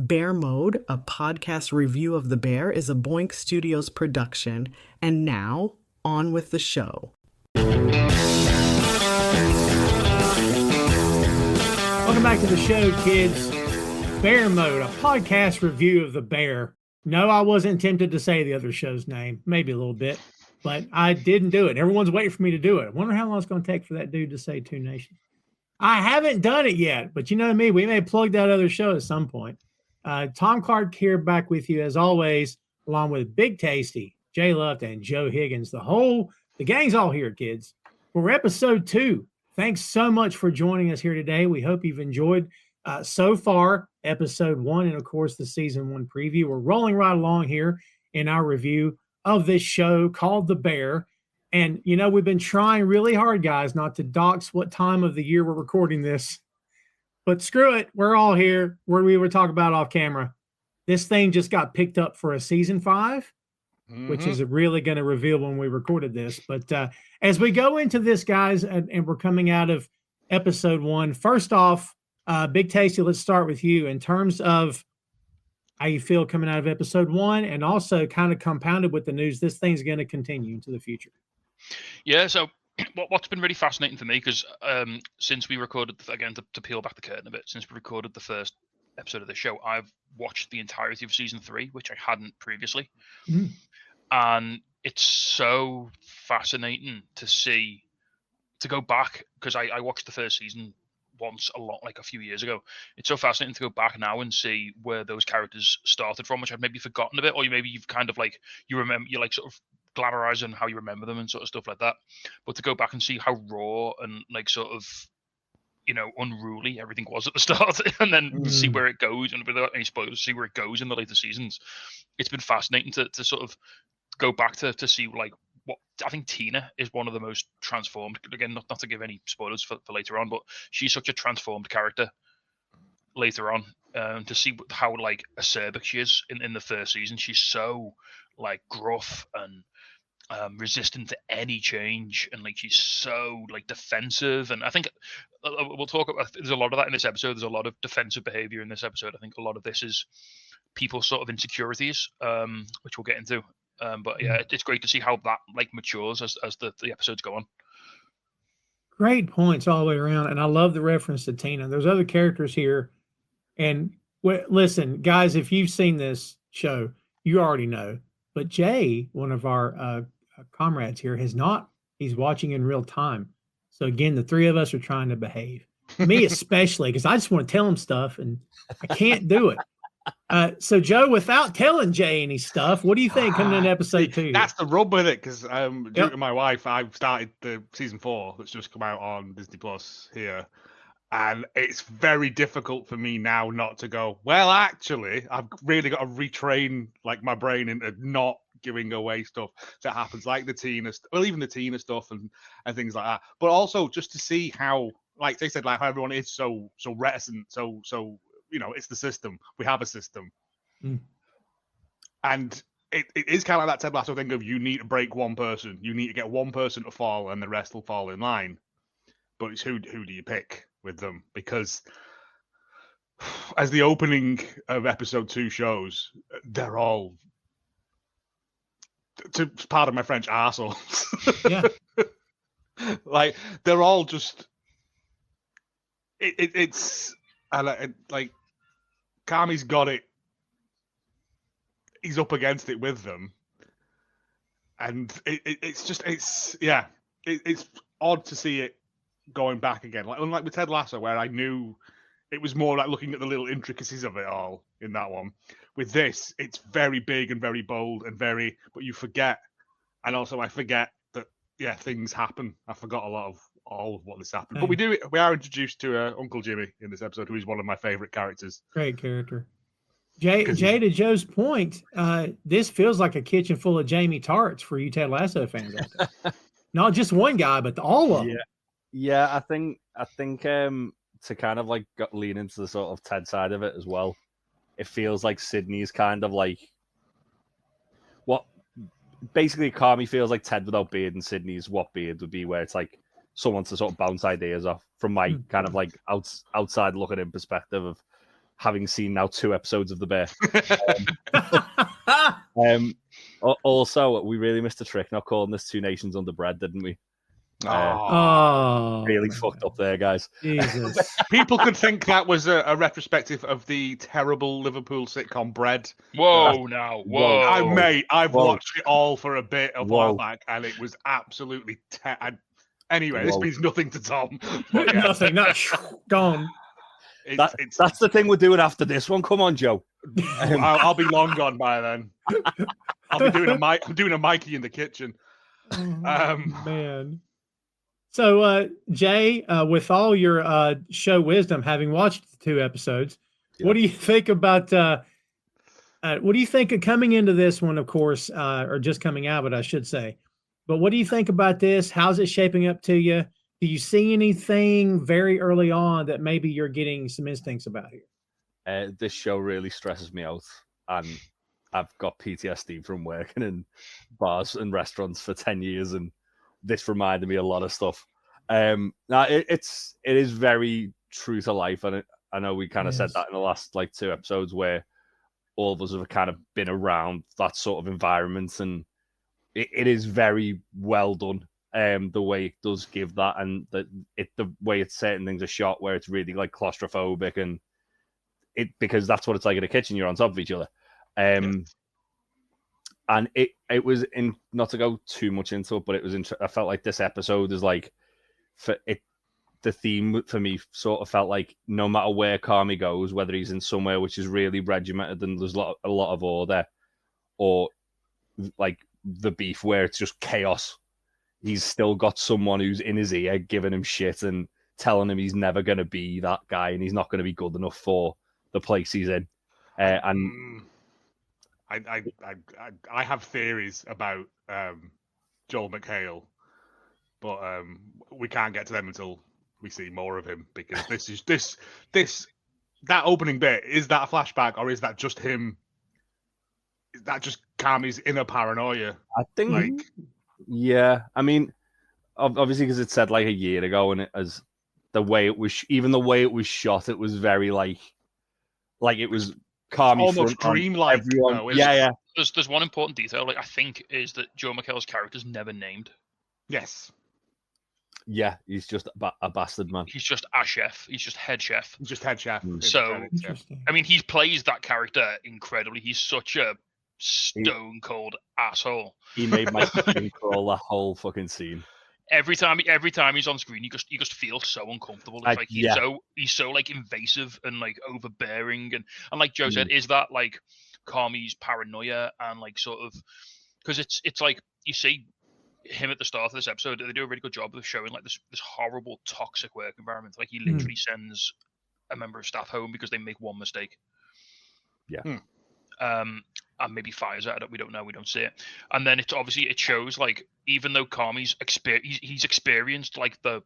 Bear Mode, a podcast review of The Bear, is a Boink Studios production. And now, on with the show. Welcome back to the show, kids. Bear Mode, a podcast review of The Bear. No, I wasn't tempted to say the other show's name. Maybe a little bit, but I didn't do it. Everyone's waiting for me to do it. I wonder how long it's going to take for that dude to say Two Nations. I haven't done it yet, but you know me, we may plug that other show at some point. Tom Clark here, back with you as always, along with Big Tasty, Jay Luft, and Joe Higgins. The gang's all here, kids. We're episode 2. Thanks so much for joining us here today. We hope you've enjoyed so far episode 1 and, of course, the season 1 preview. We're rolling right along here in our review of this show called The Bear. And, you know, we've been trying really hard, guys, not to dox what time of the year we're recording this. But screw it. We're all here. We were talking about off camera. This thing just got picked up for a season 5, which is really going to reveal when we recorded this. But as we go into this, guys, and we're coming out of episode 1, first off, Big Tasty, let's start with you in terms of how you feel coming out of episode 1, and also kind of compounded with the news this thing's going to continue into the future. Yeah, so what's been really fascinating for me, because since we recorded, again, to peel back the curtain a bit, since we recorded the first episode of the show, I've watched the entirety of season 3, which I hadn't previously. And it's so fascinating to go back, because I watched the first season once a few years ago. It's so fascinating to go back now and see where those characters started from, which I'd maybe forgotten a bit, or maybe you've kind of like, you sort of glamorizing how you remember them and sort of stuff like that. But to go back and see how raw and like sort of, you know, unruly everything was at the start, and then see where it goes, and without any spoilers, see where it goes in the later seasons. It's been fascinating to sort of go back to see, like, what I think Tina is one of the most transformed. Again, not to give any spoilers for later on, but she's such a transformed character later on. To see how like acerbic she is in the first season, she's so like gruff and resistant to any change, and like she's so like defensive. And I think we'll talk about, there's a lot of that in this episode. There's a lot of defensive behavior in this episode. I think a lot of this is people's sort of insecurities, which we'll get into. But yeah, it's great to see how that like matures as the episodes go on. Great points all the way around, and I love the reference to Tina. There's other characters here, and listen, guys, if you've seen this show, you already know. But Jay, one of our comrades here, has not. He's watching in real time. So again, the three of us are trying to behave. Me especially, because I just want to tell him stuff, and I can't do it. So Joe, without telling Jay any stuff, what do you think coming in episode 2? That's the rub with it, because due to my wife, I've started the season 4 that's just come out on Disney Plus here, and it's very difficult for me now not to go, well, actually, I've really got to retrain like my brain into not giving away stuff that happens, like the Tina, even the Tina stuff and things like that. But also just to see how, like they said, like how everyone is so reticent, so. You know, it's the system. We have a system. And it is kind of like that Ted Lasso thing of, you need to break one person. You need to get one person to fall and the rest will fall in line. But it's who do you pick with them? Because as the opening of episode 2 shows, they're all, to pardon my French, arseholes. Yeah. Like, they're all just, it's... like, Carmy's got it. He's up against it with them, and it's odd to see it going back again. Like, unlike with Ted Lasso, where I knew it was more like looking at the little intricacies of it all in that one. With this, it's very big and very bold and but you forget, and also I forget that things happen. I forgot all of what this happened. But we are introduced to Uncle Jimmy in this episode, who is one of my favorite characters. Great character. Jay, to Joe's point, this feels like a kitchen full of Jamie Tarts for you Ted Lasso fans out there. Not just one guy, but all of them. Yeah, I think to kind of like lean into the sort of Ted side of it as well, it feels like Sydney's kind of like what basically Carmy feels like Ted without Beard, and Sydney's what Beard would be, where it's like someone to sort of bounce ideas off from my kind of like outside looking in perspective of having seen now 2 episodes of The Bear. Also, we really missed a trick not calling this Two Nations Under Bread, didn't we? Really fucked up there, guys. Jesus. People could think that was a retrospective of the terrible Liverpool sitcom Bread. Whoa. I've Whoa. watched it all for a bit a Whoa. while back, and it was absolutely. Anyway, this means nothing to Tom. But yeah, Nothing. Not gone. That's the thing we're doing after this one. Come on, Joe. I'll be long gone by then. I'm doing a Mikey in the kitchen. Man. So, Jay, with all your show wisdom, having watched the 2 episodes, what do you think about? What do you think of coming into this one? Of course, or just coming out, but I should say. But what do you think about this? How's it shaping up to you? Do you see anything very early on that maybe you're getting some instincts about here? This show really stresses me out, and I've got PTSD from working in bars and restaurants for 10 years, and this reminded me a lot of stuff. Now it is very true to life, and I know we kind of said that in the last 2 episodes, where all of us have kind of been around that sort of environment, and it is very well done. The way it does give that, and the way it's certain things are shot, where it's really claustrophobic, and because that's what it's like in a kitchen. You're on top of each other. And it was in, not to go too much into it, but it was I felt like this episode is the theme for me sort of felt like no matter where Carmy goes, whether he's in somewhere which is really regimented and there's a lot of order, or the beef where it's just chaos, he's still got someone who's in his ear giving him shit and telling him he's never going to be that guy and he's not going to be good enough for the place he's in. And I have theories about Joel McHale, but we can't get to them until we see more of him, because that opening bit, is that a flashback, or is that just him? Is that just Carmy's inner paranoia? I think, I mean, obviously because it said a year ago, and as the way it was shot, it was very it was Carmy, almost dreamlike. There's one important detail, I think, is that Joe McHale's character's never named. Yes. Yeah, he's just a bastard man. He's just a chef. He's just head chef. He's just head chef. So, I mean, he plays that character incredibly. He's such a stone cold asshole. He made my skin crawl the whole fucking scene. Every time he's on screen, you just feel so uncomfortable. It's he's so invasive and overbearing, and like Joe said, is that Carmy's paranoia, and sort of, because it's you see him at the start of this episode, they do a really good job of showing this horrible toxic work environment. He literally sends a member of staff home because they make one mistake. And maybe fires at it. We don't know. We don't see it. And then it shows even though Carmy's he's experienced the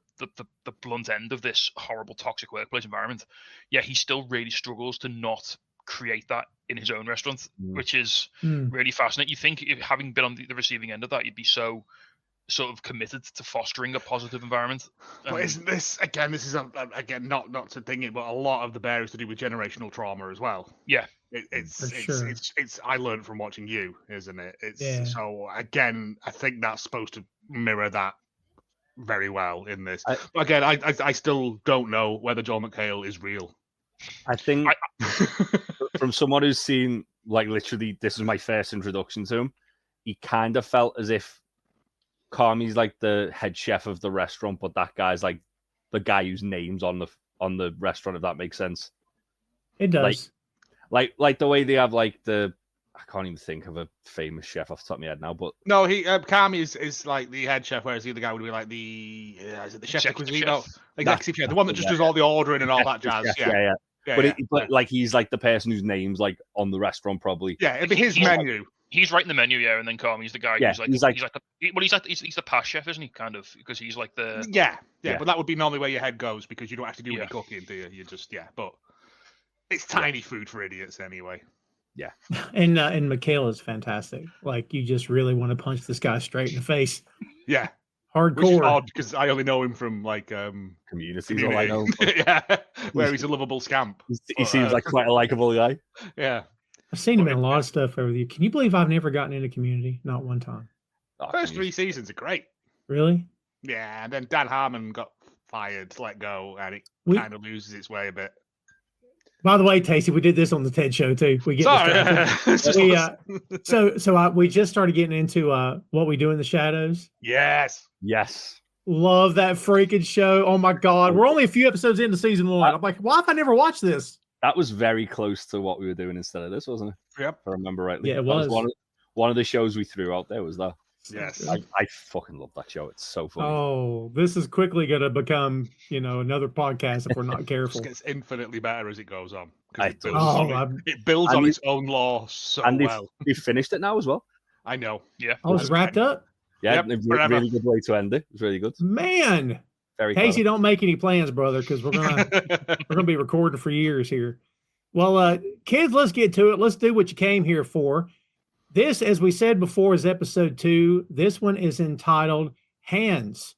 blunt end of this horrible toxic workplace environment. Yeah, he still really struggles to not create that in his own restaurant, which is really fascinating. You think, having been on the receiving end of that, you'd be so sort of committed to fostering a positive environment. But isn't this again? This is again not to ding it, but a lot of the bear is to do with generational trauma as well. Yeah, it's I learned from watching you, isn't it? So again, I think that's supposed to mirror that very well in this. But again, I still don't know whether Joel McHale is real. I think from someone who's seen literally, this is my first introduction to him, he kind of felt as if Carmy's the head chef of the restaurant, but that guy's the guy whose name's on the restaurant, if that makes sense. It does. Like the way they have I can't even think of a famous chef off the top of my head now, but no, Carmy is the head chef, whereas the other guy would be is it the chef de cuisine? No, executive chef, the one that just does all the ordering and all that jazz. But he's the person whose name's on the restaurant probably. Yeah, it'd be his menu. He's writing the menu, and then Carmy's the guy who's he's the past chef, isn't he? Kind of, because he's the yeah. But that would be normally where your head goes, because you don't have to do any cooking, do you? You just but it's tiny food for idiots anyway. Yeah, and Michaela's fantastic. You just really want to punch this guy straight in the face. Yeah, Hardcore. Which is odd because I only know him from like Communities, all I know. yeah, where he's a lovable scamp. He seems like quite a likable guy. Yeah. I've seen him in a lot of stuff over the years. Can you believe I've never gotten into Community? Not one time. First 3 seasons are great. Really? Yeah, and then Dan Harmon got fired, let go, and it kind of loses its way a bit. By the way, Tasty, we did this on the TED show too. We get we just started getting into What We Do in the Shadows. Yes. Love that freaking show. Oh my God. We're only a few episodes into season 1. I'm like, why have I never watched this? That was very close to what we were doing instead of this, wasn't it? Yep. If I remember rightly. Yeah, it was. One of the shows we threw out there was that. Yes. I fucking love that show. It's so funny. Oh, this is quickly going to become, another podcast if we're not careful. It gets infinitely better as it goes on. It builds on its own lore so well. They finished it now as well. I know. Yeah. Oh, it's wrapped up? Yeah, really good way to end it. It was really good. Man. Very Casey, don't make any plans, brother, because we're gonna be recording for years here. Well, kids, let's get to it. Let's do what you came here for. This, as we said before, is episode 2. This one is entitled Hands.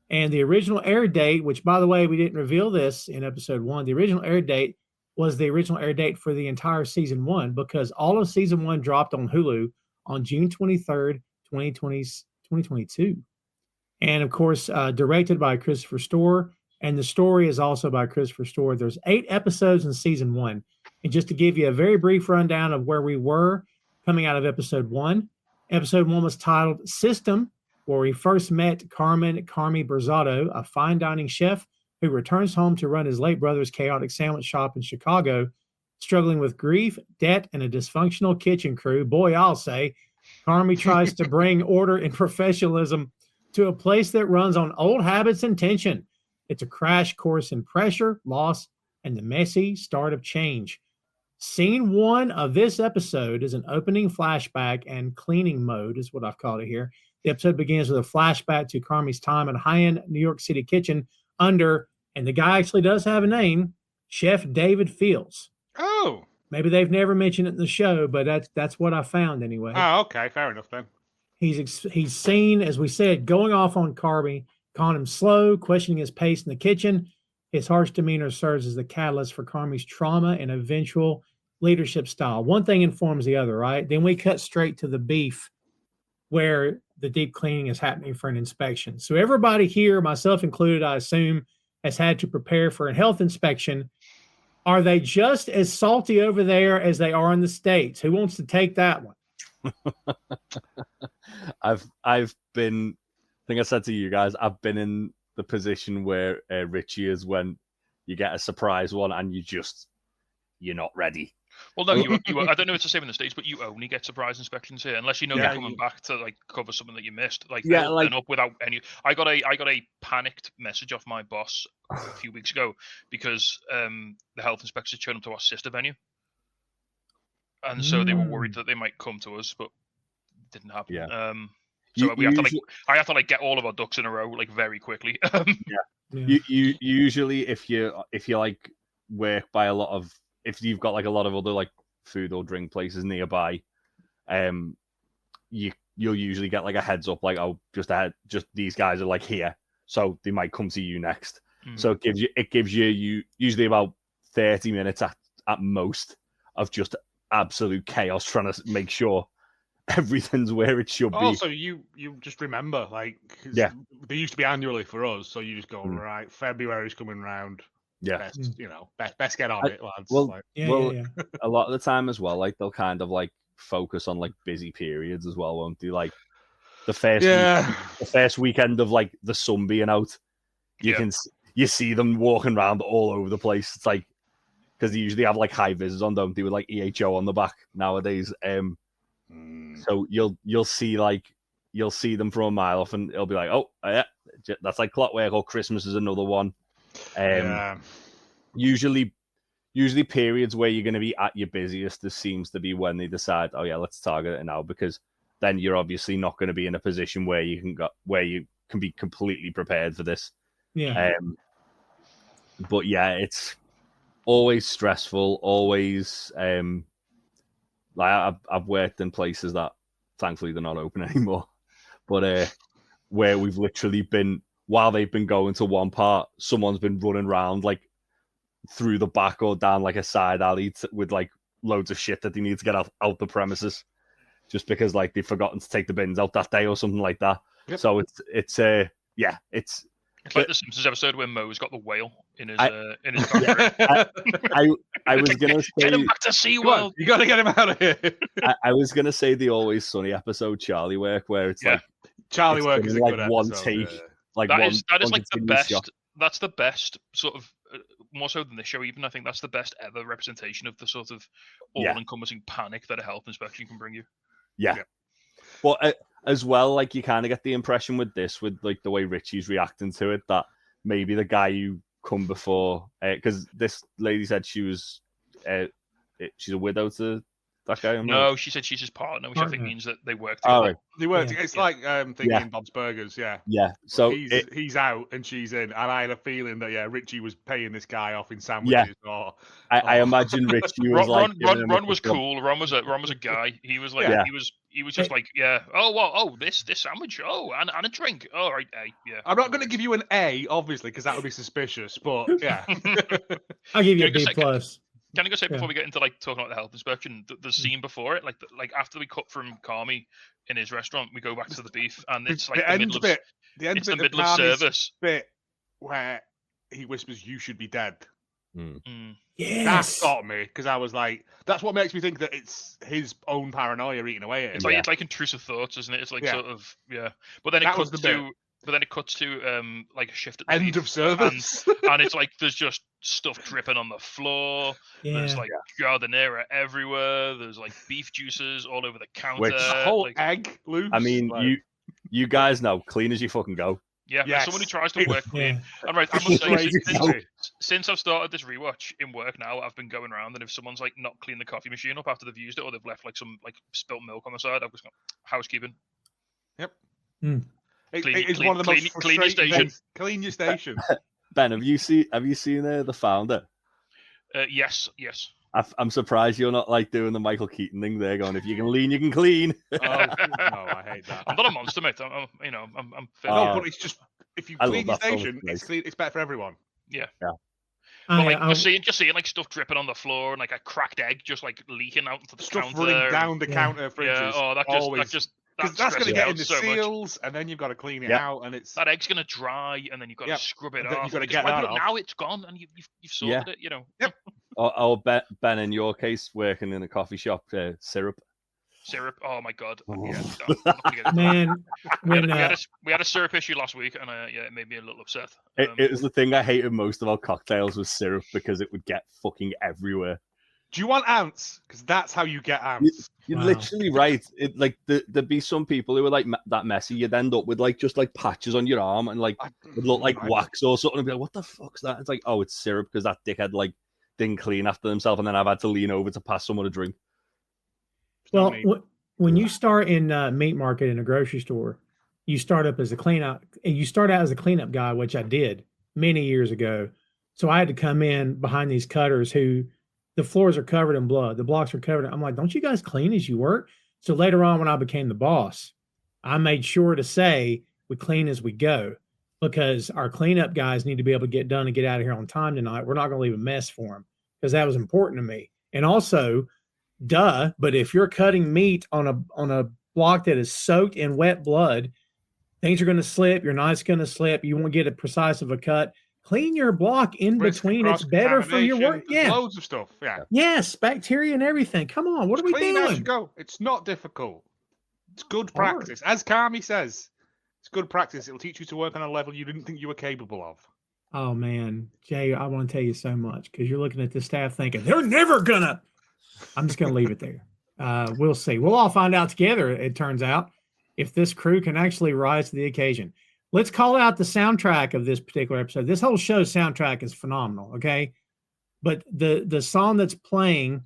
And the original air date, which, by the way, we didn't reveal this in episode 1. The original air date was the original air date for the entire season 1 because all of season 1 dropped on Hulu on June 23rd, 2022. And, of course, directed by Christopher Storer. And the story is also by Christopher Storer. There's 8 episodes in season 1. And just to give you a very brief rundown of where we were coming out of episode 1. Episode 1 was titled System, where we first met Carmy Berzatto, a fine dining chef who returns home to run his late brother's chaotic sandwich shop in Chicago, struggling with grief, debt, and a dysfunctional kitchen crew. Boy, I'll say, Carmy tries to bring order and professionalism to a place that runs on old habits and tension. It's a crash course in pressure, loss, and the messy start of change. Scene 1 of this episode is an opening flashback and cleaning mode is what I've called it here. The episode begins with a flashback to Carmy's time in a high-end New York City kitchen under, and the guy actually does have a name, Chef David Fields. Oh. Maybe they've never mentioned it in the show, but that's what I found anyway. Oh, okay. Fair enough then. He's seen, as we said, going off on Carmy, calling him slow, questioning his pace in the kitchen. His harsh demeanor serves as the catalyst for Carmy's trauma and eventual leadership style. One thing informs the other, right? Then we cut straight to the beef where the deep cleaning is happening for an inspection. So everybody here, myself included, I assume, has had to prepare for a health inspection. Are they just as salty over there as they are in the States? Who wants to take that one? I've been, I think I said to you guys, I've been in the position where Richie is when you get a surprise one and you're not ready. Well, no, you I don't know if it's the same in the States, but you only get surprise inspections here unless they're coming back to like cover something that you missed. Like they'll turn up without any. I got a panicked message off my boss a few weeks ago because the health inspectors turned up to our sister venue, and so they were worried that they might come to us, but it didn't happen. Yeah. So I have to get all of our ducks in a row like very quickly. You usually if you like work by a lot of, if you've got like a lot of other like food or drink places nearby, you'll usually get like a heads up, like, oh, just these guys are like here, so they might come to you next. So it gives you usually about 30 minutes at most of just absolute chaos trying to make sure everything's where it should be. Also, you just remember, like, they used to be annually for us, so you just go, right, February's coming round. Yeah, best get on it, lads. Well, a lot of the time as well, like they'll kind of like focus on like busy periods as well, won't they? Like the first weekend of like the sun being out, you see them walking around all over the place. It's like because they usually have like high visors on, don't they, with like EHO on the back nowadays. So you'll see them from a mile off, and it'll be like, oh yeah, that's like clockwork. Or Christmas is another one. Usually periods where you're going to be at your busiest, this seems to be when they decide, oh yeah, let's target it now, because then you're obviously not going to be in a position where you can be completely prepared for this. But yeah, it's always stressful, always like I've worked in places that thankfully they're not open anymore, but where we've literally been, while they've been going to one part, someone's been running around like through the back or down like a side alley with like loads of shit that they need to get out the premises, just because like they've forgotten to take the bins out that day or something like that. Yep. So it's It's like the Simpsons episode where Moe's got the whale in his bathroom. I was gonna say, get him back to SeaWorld. You got to get him out of here. I was gonna say the Always Sunny episode, Charlie Work, where it's like Charlie Work is a like good one episode, take. yeah. Like that one, is one like the continuous best. shot. That's the best sort of more so than the show. Even I think that's the best ever representation of the sort of all-encompassing panic that a health inspection can bring you. Yeah. But as well, like you kind of get the impression with this, with like the way Richie's reacting to it, that maybe the guy who come before, because this lady said she was, she's a widow to that guy. No, she said she's his partner, which I think means that they work Oh, together. right. They work. It's like thinking in Bob's Burgers, yeah. Yeah. So he's out and she's in, and I had a feeling that Richie was paying this guy off in sandwiches. Yeah. I imagine Richie was Ron was cool. Ron was a guy. He was like he was just like this sandwich and a drink. Oh right, yeah. I'm not going to give you an A, obviously, because that would be suspicious. But yeah, I'll give you a B plus. Can I go say before we get into like talking about the health inspection, the scene before it, like after we cut from Carmy in his restaurant, we go back to the beef, and it's like the middle of service bit where he whispers, "You should be dead." Yes, that got me because I was like, that's what makes me think that it's his own paranoia eating away at him. It's like intrusive thoughts, isn't it? It's like sort of But then it cuts to like a shift at the end of service, and it's like there's just stuff dripping on the floor. There's like giardiniera everywhere. There's like beef juices all over the counter. The whole egg loose. I mean, you guys know, clean as you fucking go. Yeah, yes. Someone who tries to work clean. And right, I must say, since I've started this rewatch in work now, I've been going around, and if someone's like not cleaned the coffee machine up after they've used it, or they've left like some like spilt milk on the side, I've just gone housekeeping. Yep. It's one of the most frustrating things. Clean your station. Ben, have you seen the Founder? Yes. I'm surprised you're not like doing the Michael Keaton thing there, going, if you can lean, you can clean. Oh no, I hate that. I'm not a monster, mate. I'm but it's just if you clean your station, it's clean. It's better for everyone. Yeah. But like just seeing like stuff dripping on the floor and like a cracked egg just like leaking out into the stuff counter. Running down the counter fridges. Yeah. Oh, that just. Because that's going to get in the seals, and then you've got to clean it out, and it's that egg's going to dry, and then you've got to scrub it off. You've got to get that off. Now it's gone, and you've sorted it. You know. Yep. Or Ben, in your case, working in a coffee shop, syrup. Oh my god! Man, we had a syrup issue last week, and it made me a little upset. It was the thing I hated most about cocktails was syrup, because it would get fucking everywhere. Do you want ants? Because that's how you get ants. You're literally right. It like there'd be some people who were like that messy. You'd end up with like just like patches on your arm, and like it look like wax or something. And be like, what the fuck's that? It's like, oh, it's syrup, because that dickhead like didn't clean after himself, and then I've had to lean over to pass someone a drink. Well, when you start in meat market in a grocery store, you start up as a cleanup, and you start out as a cleanup guy, which I did many years ago. So I had to come in behind these cutters who. The floors are covered in blood. The blocks are covered. I'm like, don't you guys clean as you work? So later on, when I became the boss, I made sure to say we clean as we go, because our cleanup guys need to be able to get done and get out of here on time tonight. We're not going to leave a mess for them, because that was important to me. And also, but if you're cutting meat on a block that is soaked in wet blood, things are going to slip. Your knife's going to slip. You won't get a precise of a cut. Clean your block in between. It's better for your work. Yeah. Loads of stuff. Yeah. Yes. Bacteria and everything. Come on. What are we doing? As you go. It's not difficult. It's good practice. As Carmy says, it's good practice. It'll teach you to work on a level you didn't think you were capable of. Oh, man. Jay, I want to tell you so much, because you're looking at the staff thinking, they're never going to. I'm just going to leave it there. We'll see. We'll all find out together, it turns out, if this crew can actually rise to the occasion. Let's call out the soundtrack of this particular episode. This whole show's soundtrack is phenomenal, okay? But the song that's playing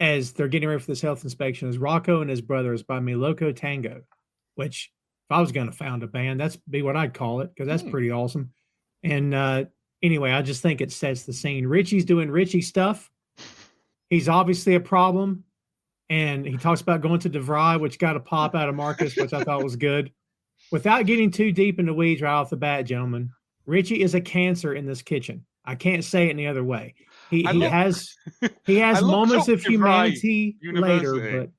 as they're getting ready for this health inspection is Rocco and His Brothers by Mi Loco Tango, which if I was going to found a band, that's be what I'd call it, because that's pretty awesome. And anyway, I just think it sets the scene. Richie's doing Richie stuff. He's obviously a problem. And he talks about going to DeVry, which got a pop out of Marcus, which I thought was good. without getting too deep into weeds right off the bat, gentlemen, Richie is a cancer in this kitchen. I can't say it any other way. He has I looked moments up of DeVry humanity later, University, but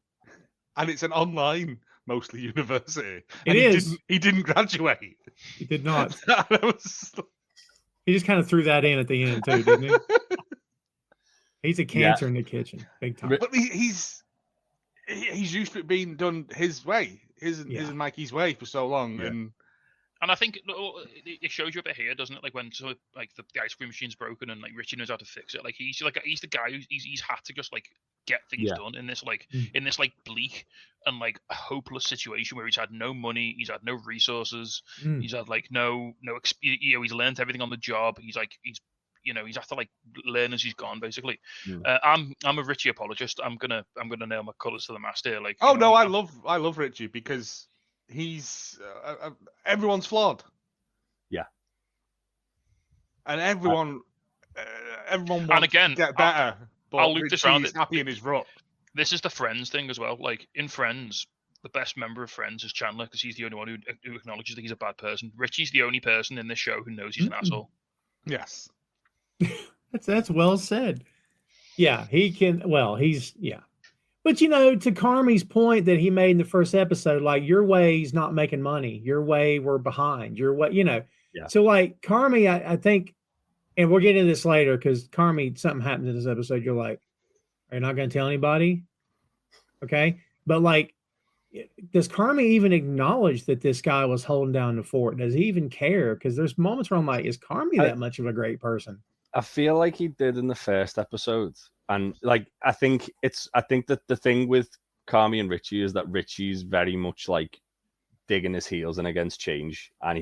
and it's an online mostly university. It And is. He didn't graduate. he did not. That was- He just kind of threw that in at the end too, didn't he? He's a cancer in the kitchen, big time. But he's used to it being done his way, his and Mikey's way for so long, And I think it shows you a bit here, doesn't it? Like when like the ice cream machine's broken and like Richie knows how to fix it. Like he's the guy who's he's had to just like get things done in this bleak and like hopeless situation where he's had no money, he's had no resources, he's had like no he's learned everything on the job. He's had to like learn as he's gone, basically. I'm a Richie apologist. I'm gonna nail my colours to the mast here. Like, I love Richie because he's everyone's flawed. Yeah, and everyone wants and again, to get better. I'll loop this around. He's happy in his rut. This is the Friends thing as well. Like in Friends, the best member of Friends is Chandler because he's the only one who acknowledges that he's a bad person. Richie's the only person in this show who knows he's an asshole. Yes. That's well said. Yeah, he can. Well, but to Carmy's point that he made in the first episode, like your way's not making money, your way we're behind, your way, Yeah. So like Carmy, I think, and we'll get into this later because Carmy, something happens in this episode. You're like, are you not going to tell anybody? Okay, but like, does Carmy even acknowledge that this guy was holding down the fort? Does he even care? Because there's moments where I'm like, is Carmy that much of a great person? I feel like he did in the first episode, and like I think that the thing with Carmy and Richie is that Richie's very much like digging his heels in against change, and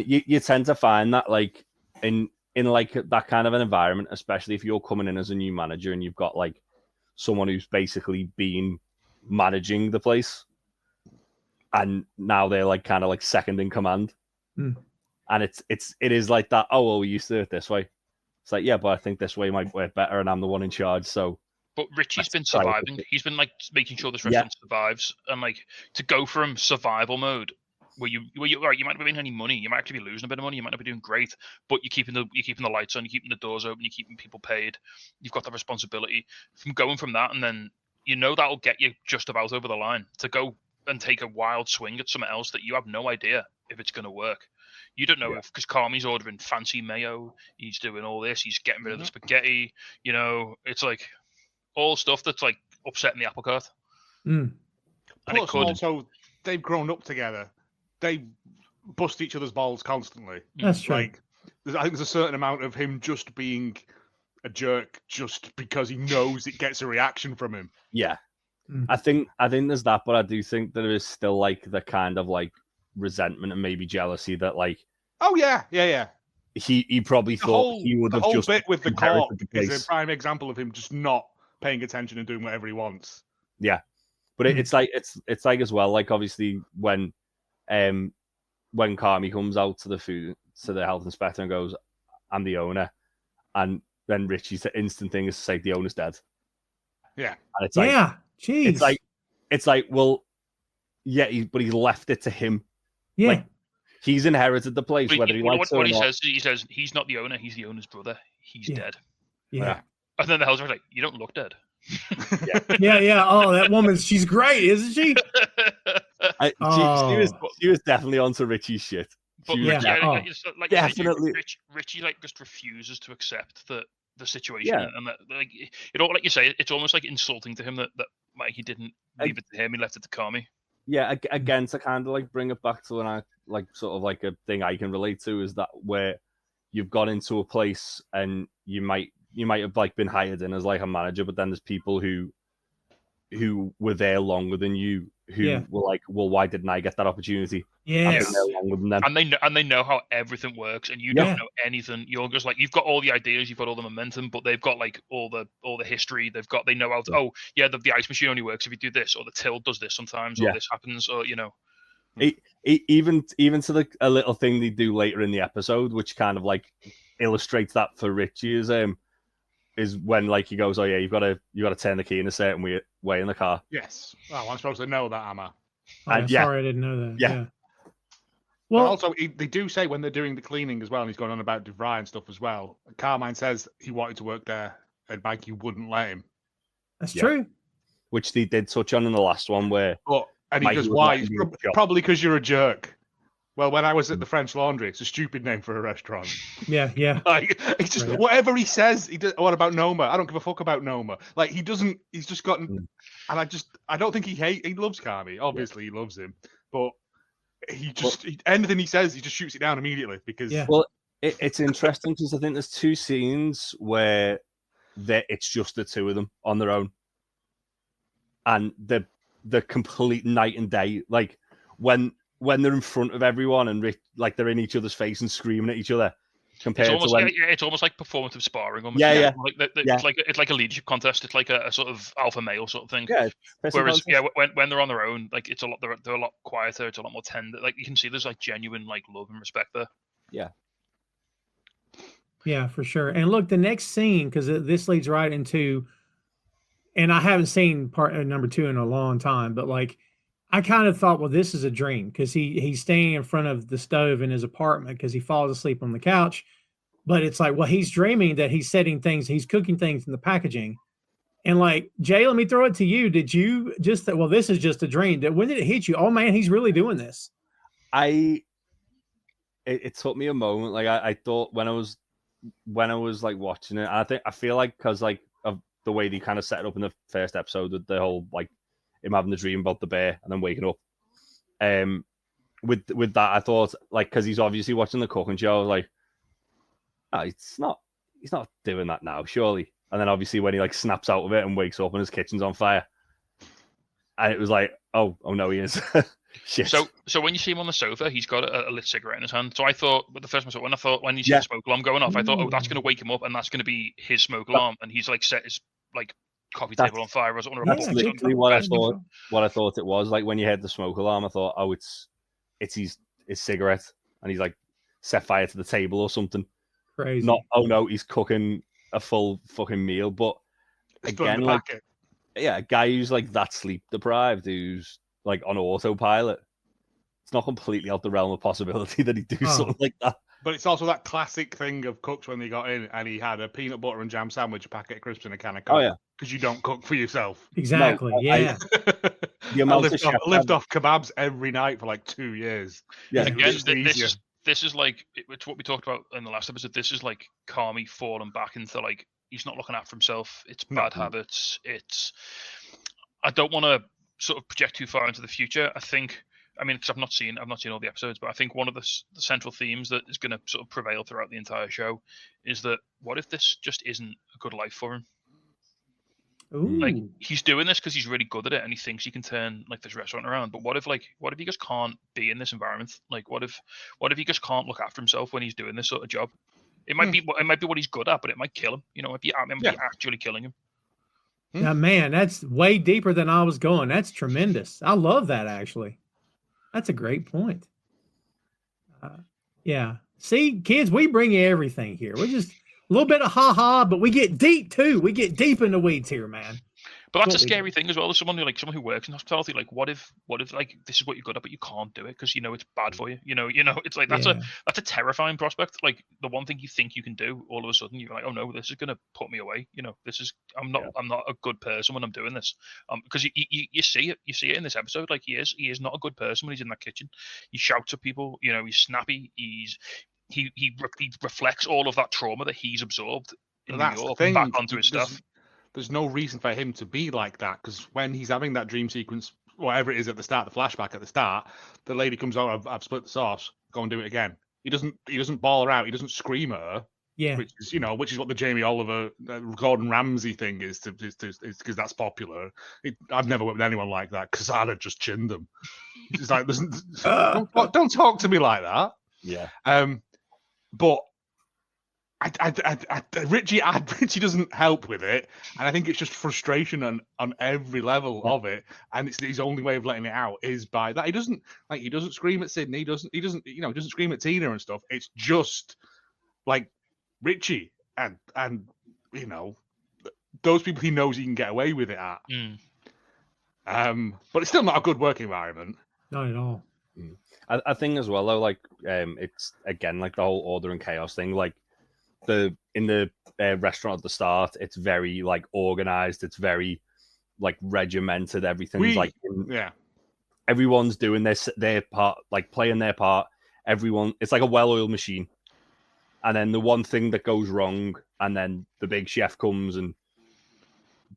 you tend to find that like in like that kind of an environment, especially if you're coming in as a new manager and you've got like someone who's basically been managing the place, and now they're like kind of like second in command. And it is like that. Oh well, we used to do it this way. It's like, yeah, but I think this way might work better, and I'm the one in charge. So, but Richie's been surviving. He's been like making sure this restaurant survives, and like to go from survival mode where you might not be making any money, you might actually be losing a bit of money, you might not be doing great, but you're keeping the lights on, you're keeping the doors open, you're keeping people paid. You've got that responsibility from going from that, and then that'll get you just about over the line to go and take a wild swing at something else that you have no idea if it's going to work. You don't know if, because Carmy's ordering fancy mayo, he's doing all this, he's getting rid of the spaghetti, it's like all stuff that's like upsetting the apple cart. And plus, also, they've grown up together. They bust each other's balls constantly. That's true. Like, I think there's a certain amount of him just being a jerk just because he knows it gets a reaction from him. Yeah. I think there's that, but I do think there is still like the kind of like resentment and maybe jealousy that like he probably thought he would have just bit with the corp is a prime example of him just not paying attention and doing whatever he wants. Yeah, but it's like as well, like obviously when Carmy comes out to the health inspector and goes, I'm the owner, and then Richie's instant thing is to say the owner's dead. Yeah, and it's like, jeez, it's like well, yeah, but he left it to him. Yeah. Like, he's inherited the place, but whether he likes it or not. He says he's not the owner, he's the owner's brother. He's dead. Yeah. And then the hell's like, you don't look dead. Yeah. Oh, that woman, she's great, isn't she? She was definitely onto Richie's shit. But definitely. Richie like just refuses to accept the situation, and that like like you say, it's almost like insulting to him that Mikey didn't leave it to him, he left it to Carmy. Yeah, again, to kind of like bring it back to when I like sort of like a thing I can relate to is that where you've gone into a place and you might have like been hired in as like a manager, but then there's people who were there longer than you who were like, well, why didn't I get that opportunity? Yes. And they know how everything works, and you don't know anything. You're just like, you've got all the ideas, you've got all the momentum, but they've got like all the history. They know how to, the ice machine only works if you do this, or the till does this sometimes, or this happens, or even to a little thing they do later in the episode, which kind of like illustrates that for Richie is when like he goes, oh yeah, you got to turn the key in a certain way in the car. Yes. Oh, I'm supposed to know that, am I? Sorry, I didn't know that. Yeah. But Well, also, they do say when they're doing the cleaning as well, and he's going on about DeVry and stuff as well. Carmine says he wanted to work there, and Mikey wouldn't let him. that's true. Which they did touch on in the last one, where And he Mikey goes, wouldn't "Why? let him It's do the job." probably because you're a jerk." Well, when I was at the French Laundry, it's a stupid name for a restaurant. Yeah. Like, it's just Right. whatever he says. He does. What about Noma? I don't give a fuck about Noma. Like, he doesn't. He's just gotten. And I don't think he loves Carmy. Obviously, he loves him, but anything he says, he just shoots it down immediately because. Yeah. Well, it's interesting because I think there's two scenes where it's just the two of them on their own, and the complete night and day. Like when they're in front of everyone and like they're in each other's face and screaming at each other. Compared it's almost, to when... it's almost like performative sparring. Almost. Yeah. It's like a leadership contest. It's like a sort of alpha male sort of thing. Yeah. Whereas when they're on their own, like it's a lot. They're a lot quieter. It's a lot more tender. Like you can see, there's like genuine like love and respect there. Yeah. Yeah, for sure. And look, the next scene, because this leads right into, and I haven't seen part number 2 in a long time, but like I kind of thought, well, this is a dream because he's standing in front of the stove in his apartment because he falls asleep on the couch. But it's like, well, he's dreaming that he's he's cooking things in the packaging. And like, Jay, let me throw it to you. Did you just well, this is just a dream. When did it hit you? Oh man, he's really doing this. It took me a moment. Like I thought when I was like watching it, I feel like because like of the way they kind of set it up in the first episode with the whole like him having the dream about the bear and then waking up. With that, I thought like because he's obviously watching the cooking show, I was like, oh, he's not doing that now, surely. And then obviously when he like snaps out of it and wakes up and his kitchen's on fire, and it was like, oh no, he is. Shit. So when you see him on the sofa, he's got a lit cigarette in his hand. So I thought, with the first time when you see the smoke alarm going off, I thought, oh, that's going to wake him up, and that's going to be his smoke alarm, and he's like set his like coffee table on fire or something. That's literally what I thought it was. Like when you heard the smoke alarm, I thought, oh, it's his cigarette, and he's like set fire to the table or something. Crazy. Not, oh no, he's cooking a full fucking meal. But again, like, a guy who's like that sleep deprived, who's like on autopilot, it's not completely out the realm of possibility that he'd do something like that. But it's also that classic thing of cooks when they got in and he had a peanut butter and jam sandwich, a packet of crisps, and a can of Coke. Oh yeah, because you don't cook for yourself. Exactly. No, yeah. I lived off kebabs every night for like 2 years. Yeah. Again, this is like it's what we talked about in the last episode. This is like Carmy falling back into like he's not looking after himself. It's bad habits. I don't want to sort of project too far into the future. Because I've not seen all the episodes, but I think one of the central themes that is going to sort of prevail throughout the entire show is that what if this just isn't a good life for him? Ooh. Like he's doing this because he's really good at it and he thinks he can turn like this restaurant around. But what if he just can't be in this environment? Like what if he just can't look after himself when he's doing this sort of job? It might be what he's good at, but it might kill him. You know, it might be actually killing him. Yeah, man, that's way deeper than I was going. That's tremendous. I love that actually. That's a great point. Yeah. See, kids, we bring you everything here. We're just a little bit of ha-ha, but we get deep too. We get deep in the weeds here, man. But that's a scary thing as well. As someone who works in hospitality, like what if like this is what you're good at, but you can't do it because you know it's bad for you. You know, it's like that's a terrifying prospect. Like the one thing you think you can do, all of a sudden you're like, oh no, this is gonna put me away. You know, I'm not a good person when I'm doing this. Because you see it in this episode. Like he is not a good person when he's in that kitchen. He shouts at people. You know, he's snappy. He reflects all of that trauma that he's absorbed in New York back onto his stuff. There's no reason for him to be like that because when he's having that dream sequence, whatever it is at the start, the flashback at the start, the lady comes out, I've split the sauce, go and do it again. He doesn't bawl her out, he doesn't scream at her. Yeah. Which is what the Jamie Oliver, Gordon Ramsay thing is because that's popular. I've never worked with anyone like that because I'd have just chinned them. It's like, don't talk to me like that. Yeah. But Richie doesn't help with it, and I think it's just frustration on every level of it. And it's his only way of letting it out is by that. He doesn't scream at Sydney. He doesn't scream at Tina and stuff. It's just like Richie and those people he knows he can get away with it at. But it's still not a good work environment. Not at all. I think as well though, like it's again like the whole order and chaos thing. Like in the restaurant at the start, it's very like organized. It's very like regimented. Everything's everyone's doing their part, like playing their part. Everyone, it's like a well-oiled machine. And then the one thing that goes wrong, and then the big chef comes and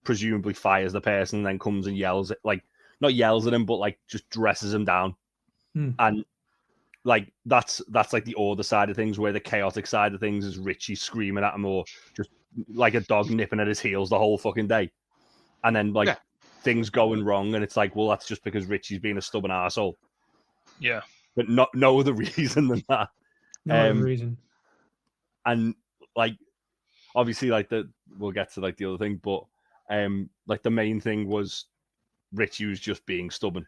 presumably fires the person, and then comes and yells at, like, not yells at him, but like just dresses him down. And like that's like the order side of things, where the chaotic side of things is Richie screaming at him or just like a dog nipping at his heels the whole fucking day. And then like things going wrong, and it's like, well, that's just because Richie's being a stubborn arsehole. Yeah. But no other reason than that. No other reason. And like obviously like we'll get to like the other thing, but like the main thing was Richie was just being stubborn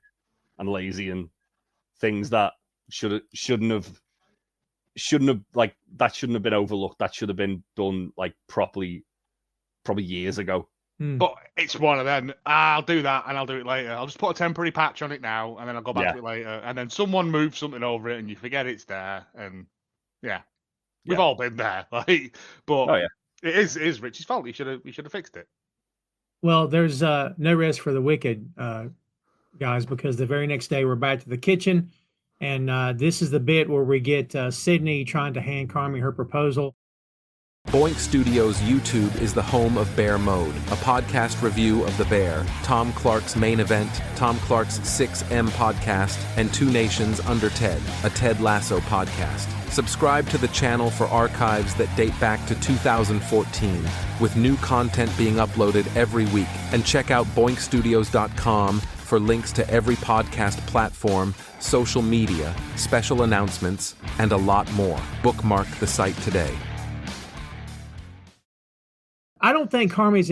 and lazy, and things that shouldn't have like that shouldn't have been overlooked. That should have been done like properly probably years ago. But it's one of them. I'll do that and I'll do it later. I'll just put a temporary patch on it now and then I'll go back to it later. And then someone moves something over it and you forget it's there. And we've all been there. Like, but it is Richie's fault. He should have fixed it. Well, there's no rest for the wicked, guys, because the very next day we're back to the kitchen. And this is the bit where we get Sydney trying to hand Carmy her proposal. Boink Studios YouTube is the home of Bear Mode, a podcast review of The Bear, Tom Clark's Main Event, Tom Clark's 6M podcast, and Two Nations Under Ted, a Ted Lasso podcast. Subscribe to the channel for archives that date back to 2014, with new content being uploaded every week. And check out boinkstudios.com for links to every podcast platform, social media, special announcements, and a lot more. Bookmark the site today. I don't think Carmy's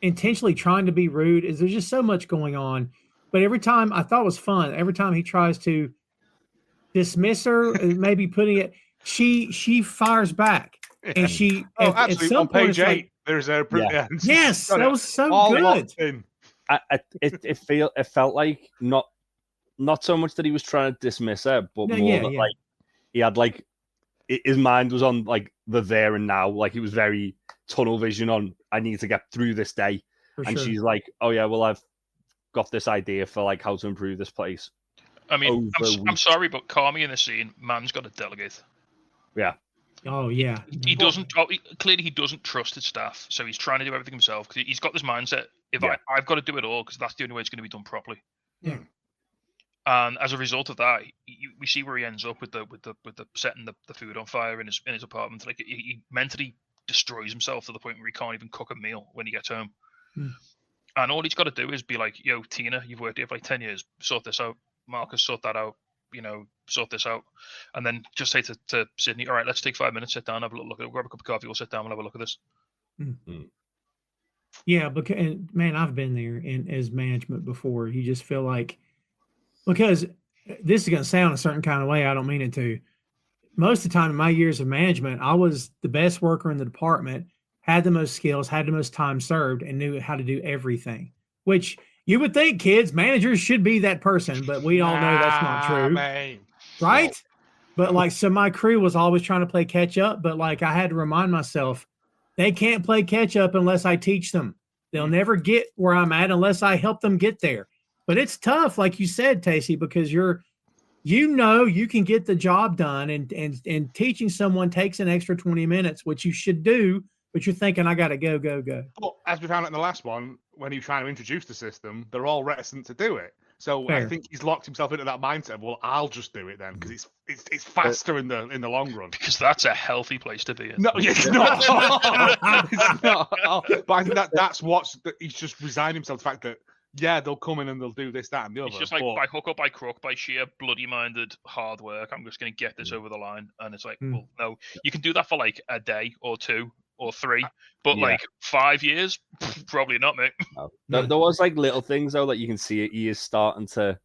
intentionally trying to be rude. There's just so much going on. But every time, I thought it was fun. Every time he tries to dismiss her, maybe putting it, she fires back. And she, actually, at some on point, page 8, there's a... Yes, that was so good. It felt like not so much that he was trying to dismiss her, but like he had like his mind was on like the there and now. Like he was very tunnel vision on, I need to get through this day. She's like, oh yeah, well, I've got this idea for like how to improve this place. I mean, I'm sorry, but Carmy in the scene, man's got to delegate. Yeah. Oh yeah. He doesn't. Clearly, he doesn't trust his staff, so he's trying to do everything himself because he's got this mindset. I've got to do it all because that's the only way it's going to be done properly. Yeah. And as a result of that, we see where he ends up with the setting the food on fire in his apartment. Like he mentally destroys himself to the point where he can't even cook a meal when he gets home. And all he's got to do is be like, yo, Tina, you've worked here for like 10 years, sort this out. Marcus, sort that out. Sort this out. And then just say to Sydney, all right, let's take 5 minutes, sit down, have a look at it, grab a cup of coffee, we'll sit down, we'll have a look at this. Yeah, because man, I've been there as management before. You just feel like, because this is going to sound a certain kind of way, I don't mean it to. Most of the time in my years of management, I was the best worker in the department, had the most skills, had the most time served, and knew how to do everything. Which you would think kids, managers should be that person, but we all know that's not true. Man. Right? No. But like, so my crew was always trying to play catch up, but like I had to remind myself, they can't play catch up unless I teach them. They'll never get where I'm at unless I help them get there. But it's tough, like you said, Tacey, because you can get the job done, and teaching someone takes an extra 20 minutes, which you should do, but you're thinking, I got to go. Well, as we found out in the last one, when he was trying to introduce the system, they're all reticent to do it. So fair. I think he's locked himself into that mindset of, well, I'll just do it then, because it's faster in the long run. Because that's a healthy place to be in. No, it's not. It's not. But I think that's he's just resigned himself to the fact that, yeah, they'll come in and they'll do this, that, and the other. It's just like by hook or by crook, by sheer bloody-minded hard work, I'm just going to get this over the line. And it's like, well, no, you can do that for like a day or 2 or 3, but like 5 years, probably not, mate. No. There was like little things though that you can see he is starting to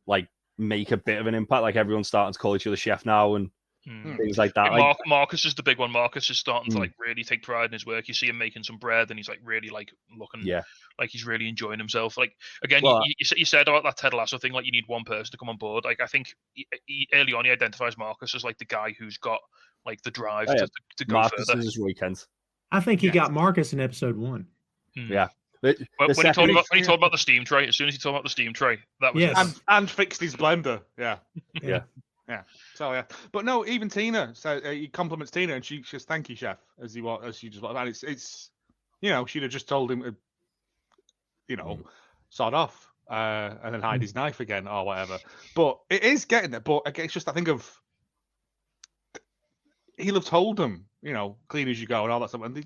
like make a bit of an impact. Like everyone's starting to call each other chef now, and things like that. Yeah, Like, Marcus is the big one. Marcus is starting to Mm. like really take pride in his work. You see him making some bread, and he's like really like looking yeah, like he's really enjoying himself. Like again, Well, you said about that Ted Lasso thing, like you need one person to come on board. Like I think early on he identifies Marcus as like the guy who's got like the drive Oh, yeah. to go Marcus further. is Roy Kent. I think he Yes. got Marcus in episode 1. Yeah. The When he second- talked about the steam tray, as soon as he talked about the steam tray, that was Yes. it. And fixed his blender. Yeah. Yeah. So yeah, but no, even Tina. So he compliments Tina, and she says, "Thank you, chef." As she just and it's she'd have just told him to, sod off, and then hide his knife again or whatever. But it is getting there. But again, it's just I think of he loves Hold'em, clean as you go and all that stuff. And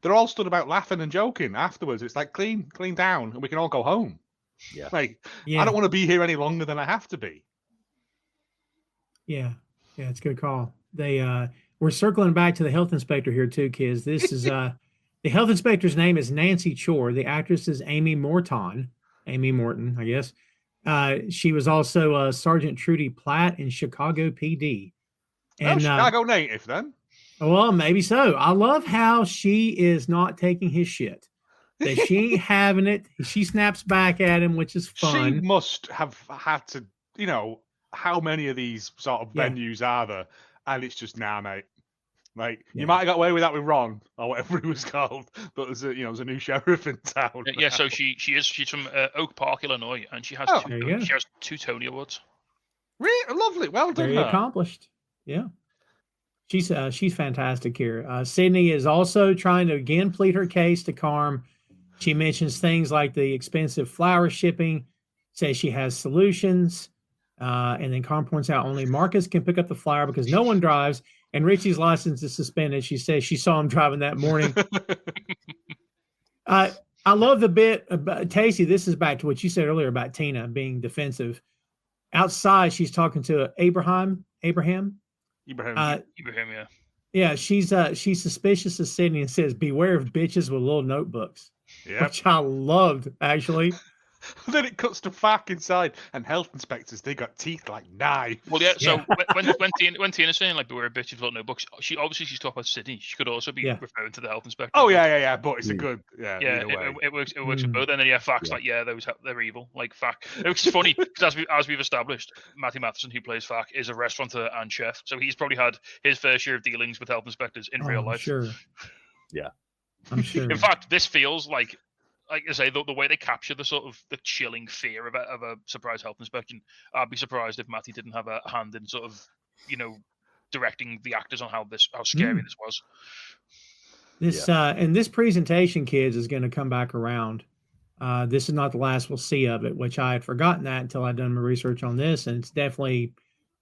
they're all stood about laughing and joking afterwards. It's like clean down, and we can all go home. Yeah. Like I don't want to be here any longer than I have to be. Yeah, it's a good call. We're circling back to the health inspector here too, kids. This is the health inspector's name is Nancy Chore. The actress is Amy Morton, I guess. She was also Sergeant Trudy Platt in Chicago PD. And Chicago native then. Well, maybe so. I love how she is not taking his shit. That she ain't having it. She snaps back at him, which is fun. She must have had to, how many of these sort of venues are there? And it's just, nah, mate. Like, you might have got away with that with Ron, or whatever he was called, but there's a new sheriff in town. Yeah, so she's from Oak Park, Illinois, and she has two Tony Awards. Really lovely, well done. Very accomplished. Yeah, she's fantastic here. Sydney is also trying to again plead her case to Carm. She mentions things like the expensive flour shipping, says she has solutions. And then Carm points out only Marcus can pick up the flour because no one drives, and Richie's license is suspended. She says she saw him driving that morning. I love the bit about Casey. This is back to what you said earlier about Tina being defensive. Outside, she's talking to Abraham. Yeah. Yeah, she's suspicious of Sydney and says, "Beware of bitches with little notebooks." Yeah, which I loved actually. Then it cuts to Fark inside, and health inspectors, they got teeth like knives. Well, yeah. So when Tina's saying like beware of bitches with notebooks, she's talking about Sydney. She could also be referring to the health inspector. Oh yeah. But it's a good it works with both. And then Fac's like they're evil. Like Fac, which is funny because as we've established, Matthew Matheson, who plays Fac, is a restaurateur and chef, so he's probably had his fair share of dealings with health inspectors in real life. Sure. Yeah, I'm sure. In fact, this feels like I say, the way they capture the sort of the chilling fear of a surprise health inspection, I'd be surprised if Matty didn't have a hand in sort of, directing the actors on how scary this was. This and this presentation, kids, is going to come back around. This is not the last we'll see of it, which I had forgotten that until I'd done my research on this, and it's definitely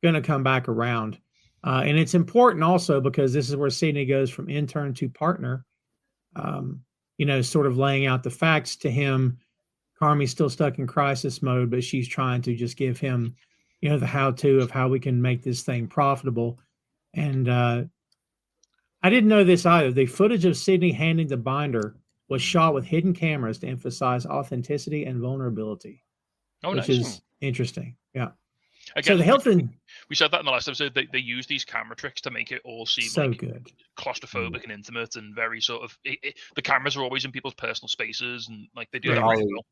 going to come back around. And it's important also because this is where Sydney goes from intern to partner. Sort of laying out the facts to him. Carmy's still stuck in crisis mode, but she's trying to just give him, the how-to of how we can make this thing profitable. And I didn't know this either. The footage of Sydney handing the binder was shot with hidden cameras to emphasize authenticity and vulnerability, which is interesting. Yeah. Again, so the health we said that in the last episode. They use these camera tricks to make it all seem so good, claustrophobic and intimate, and very sort of. The cameras are always in people's personal spaces, and like they do that really well.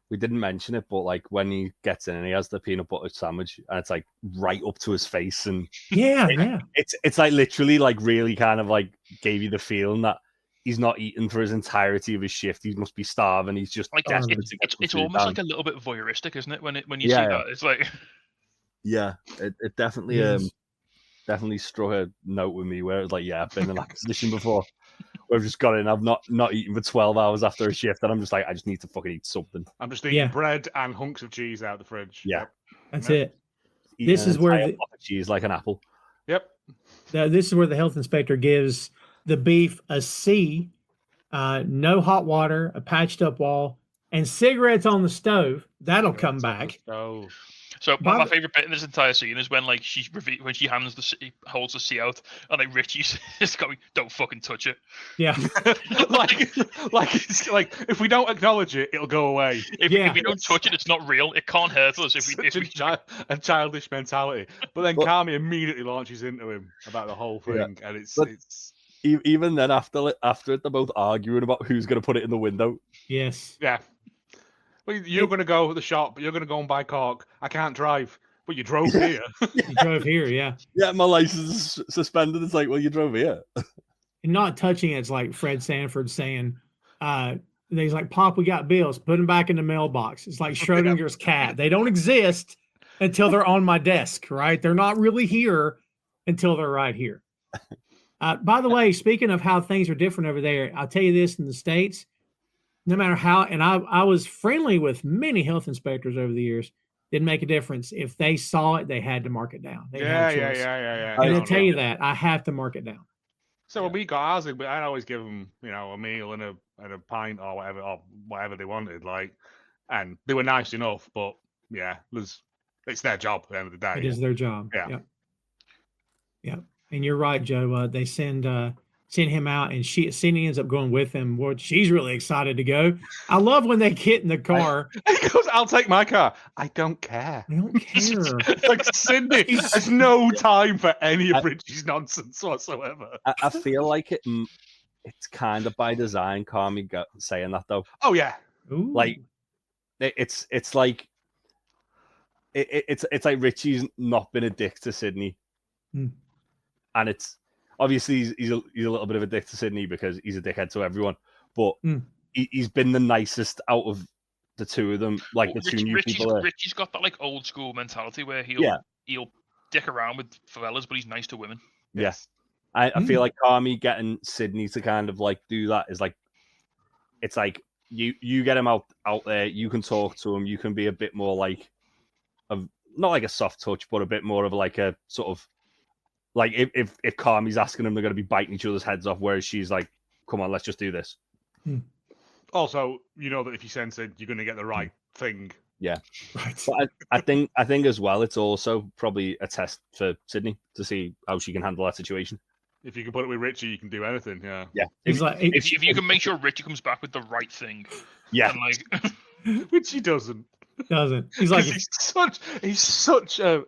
We didn't mention it, but like when he gets in and he has the peanut butter sandwich, and it's like right up to his face, and it's like literally like really kind of like gave you the feeling that he's not eating for his entirety of his shift. He must be starving. He's just like it's almost like a little bit voyeuristic, isn't it? When you see that, it's like. Yeah, it definitely definitely struck a note with me where it's like, I've been in that position before. Where I've just got in, I've not eaten for 12 hours after a shift, and I'm just like, I just need to fucking eat something. I'm just eating bread and hunks of cheese out of the fridge. Yeah, that's it. This is where the cheese like an apple. Yep. This is where the health inspector gives the beef a C, no hot water, a patched up wall, and cigarettes on the stove. That'll come back. So By my the- favorite bit in this entire scene is when like when she holds the sea out, and like Richie is going, "Don't fucking touch it." Yeah. like it's like if we don't acknowledge it, it'll go away. If we don't touch it, it's not real. It can't hurt us. A childish mentality. But then Carmy immediately launches into him about the whole thing, and it's even then after it, they're both arguing about who's going to put it in the window. Yes. Yeah. Well, you're going to go to the shop, but you're going to go and buy cork. I can't drive, but you drove here. You drove here, yeah. Yeah, my license is suspended. It's like, well, you drove here. And not touching it's like Fred Sanford saying, he's like, Pop, we got bills. Put them back in the mailbox. It's like Schrodinger's cat. They don't exist until they're on my desk, right? They're not really here until they're right here. By the way, speaking of how things are different over there, I'll tell you this in the States, no matter how, and I was friendly with many health inspectors over the years, didn't make a difference. If they saw it, they had to mark it down. Yeah. And I'll tell you that I have to mark it down. So when we got ours, I'd always give them, a meal and a pint or whatever they wanted, like, and they were nice enough, but yeah, it's their job at the end of the day. It is their job. Yeah. And you're right, Joe. They send him out, and Sydney ends up going with him. Well, she's really excited to go. I love when they get in the car. He goes, "I'll take my car." I don't care. I don't care. Like Sydney has no time for any of Richie's nonsense whatsoever. I feel like it's kind of by design. Carmy saying that though. Oh yeah. Ooh. Like it's like it's like Richie's not been a dick to Sydney. And it's obviously he's a little bit of a dick to Sydney because he's a dickhead to everyone, but he's been the nicest out of the two of them. Like the two new people. Richie's got that like old school mentality where he'll dick around with fellas, but he's nice to women. Yes, I feel like Carmy getting Sydney to kind of like do that is like, it's like you get him out there, you can talk to him, you can be a bit more like not like a soft touch, but a bit more of like a sort of. Like if Carmy's asking them, they're going to be biting each other's heads off, whereas she's like, "Come on, let's just do this." Also, you know that if you sense it, you're going to get the right thing. Yeah, Right. But I think as well, it's also probably a test for Sydney to see how she can handle that situation. If you can put it with Richie, you can do anything. Yeah. Yeah. If you can make sure Richie comes back with the right thing. Yeah. And like, which he doesn't. He's like he's such a.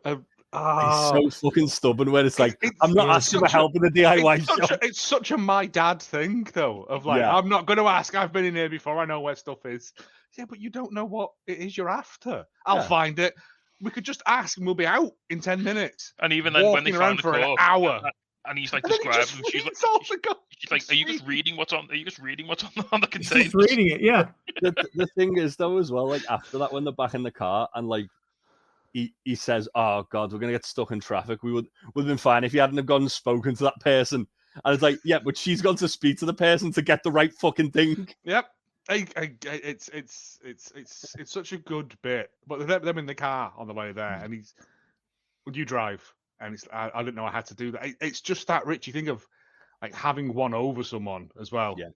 He's so fucking stubborn when it's like, I'm not asking for help in the DIY shop. It's such a my dad thing, though, of like, I'm not going to ask. I've been in here before. I know where stuff is. Yeah, but you don't know what it is you're after. I'll find it. We could just ask and we'll be out in 10 minutes. And even then, when they find the for an cork, hour. and he's like describing, she's like, "Are you just reading what's on? Are you just reading what's on the container?" Just reading it, yeah. The thing is, though, as well, like after that, when they're back in the car and like, he says, "Oh God, we're gonna get stuck in traffic. We would have been fine if you hadn't have gone and spoken to that person." And it's like, yeah, but she's gone to speak to the person to get the right fucking thing. Yep, it's such a good bit. But them in the car on the way there, and would you drive? And I didn't know I had to do that. It's just that Richie thing of like having one over someone as well. Yeah.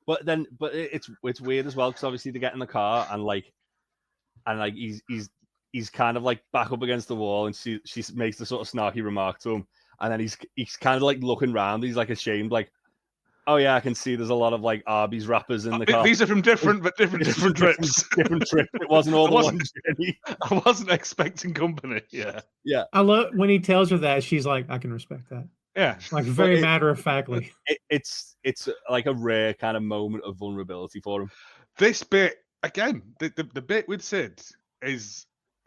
But it's weird as well because obviously they get in the car and he's kind of like back up against the wall and she makes the sort of snarky remark to him and then he's kind of like looking around. He's like ashamed, like, oh yeah, I can see there's a lot of like Arby's wrappers in the car. These are from different trips. Different trips. It wasn't all the one journey. I wasn't expecting company. Yeah. Yeah. I love when he tells her that, she's like, I can respect that. Yeah. Like very matter of factly. It's like a rare kind of moment of vulnerability for him. This bit, again, the bit with Sid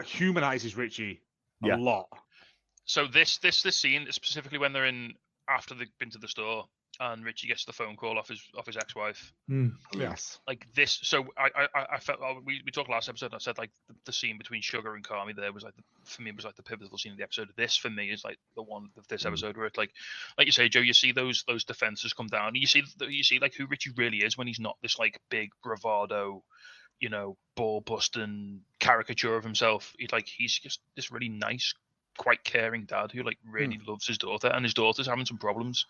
humanizes Richie a lot. So this scene, specifically when they're in after they've been to the store and Richie gets the phone call off his ex-wife. Yes. Like this. So I felt we talked last episode. And I said like the scene between Sugar and Carmy there was like for me it was like the pivotal scene of the episode. This for me is like the one of this episode where it's like you say, Joe, you see those defenses come down. And you see like who Richie really is when he's not this like big bravado, ball busting caricature of himself. He's just this really nice, quite caring dad who like really loves his daughter, and his daughter's having some problems,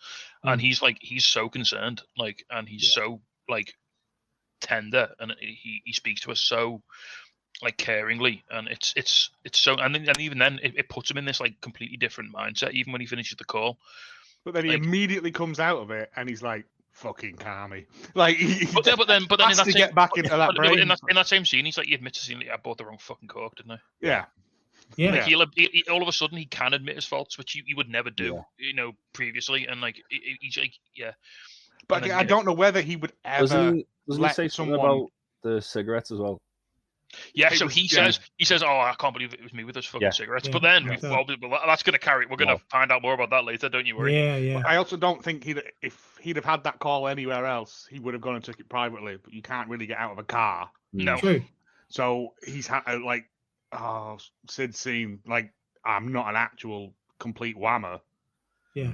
and he's so concerned, and he's so like tender, and he speaks to her so like caringly, and it's so, and even then it puts him in this like completely different mindset, even when he finishes the call. But then he Like- immediately comes out of it, and he's like, "Fucking Carmy." Like, But then in has that to same, get back into that but brain. in that same scene, he's like, he admits to saying, "I bought the wrong fucking cork, didn't I?" Yeah. Yeah. Like he all of a sudden he can admit his faults, which he would never do, previously, and like he's like, yeah. But then, I don't know whether he would ever Doesn't he let say something someone. about the cigarettes as well? Yeah, It so was- he says, "Oh, I can't believe it was me with those fucking cigarettes." Yeah. But then, Yeah. well, that's going to carry. We're going to find out more about that later. Don't you worry. Yeah. I also don't think if he'd have had that call anywhere else, he would have gone and took it privately. But you can't really get out of a car, No. True. so he's had like, Sid's scene. Like, I'm not an actual complete whammer. Yeah.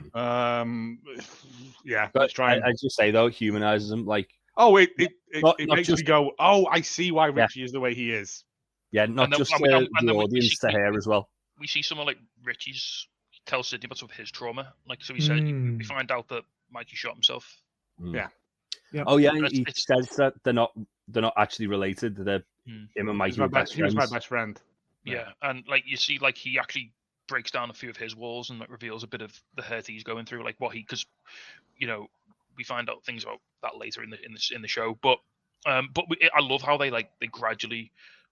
Yeah. But Let's try. I just say though, it humanizes him. Like, It not makes just- me go, oh, I see why Richie is the way he is. yeah, not And then- just and we- and the then we audience, see- to hear as well. We see someone like Richie's tell Sydney about some of his trauma. Like, so he said, we find out that Mikey shot himself. Yeah. Yep. Oh yeah, It's- he it's- says that they're not actually related. They're him and Mikey He are was best friends. my best friend. Yeah, and like you see, like he actually breaks down a few of his walls and like reveals a bit of the hurt he's going through, like what he, because we find out things about that later in the show, but I love how they gradually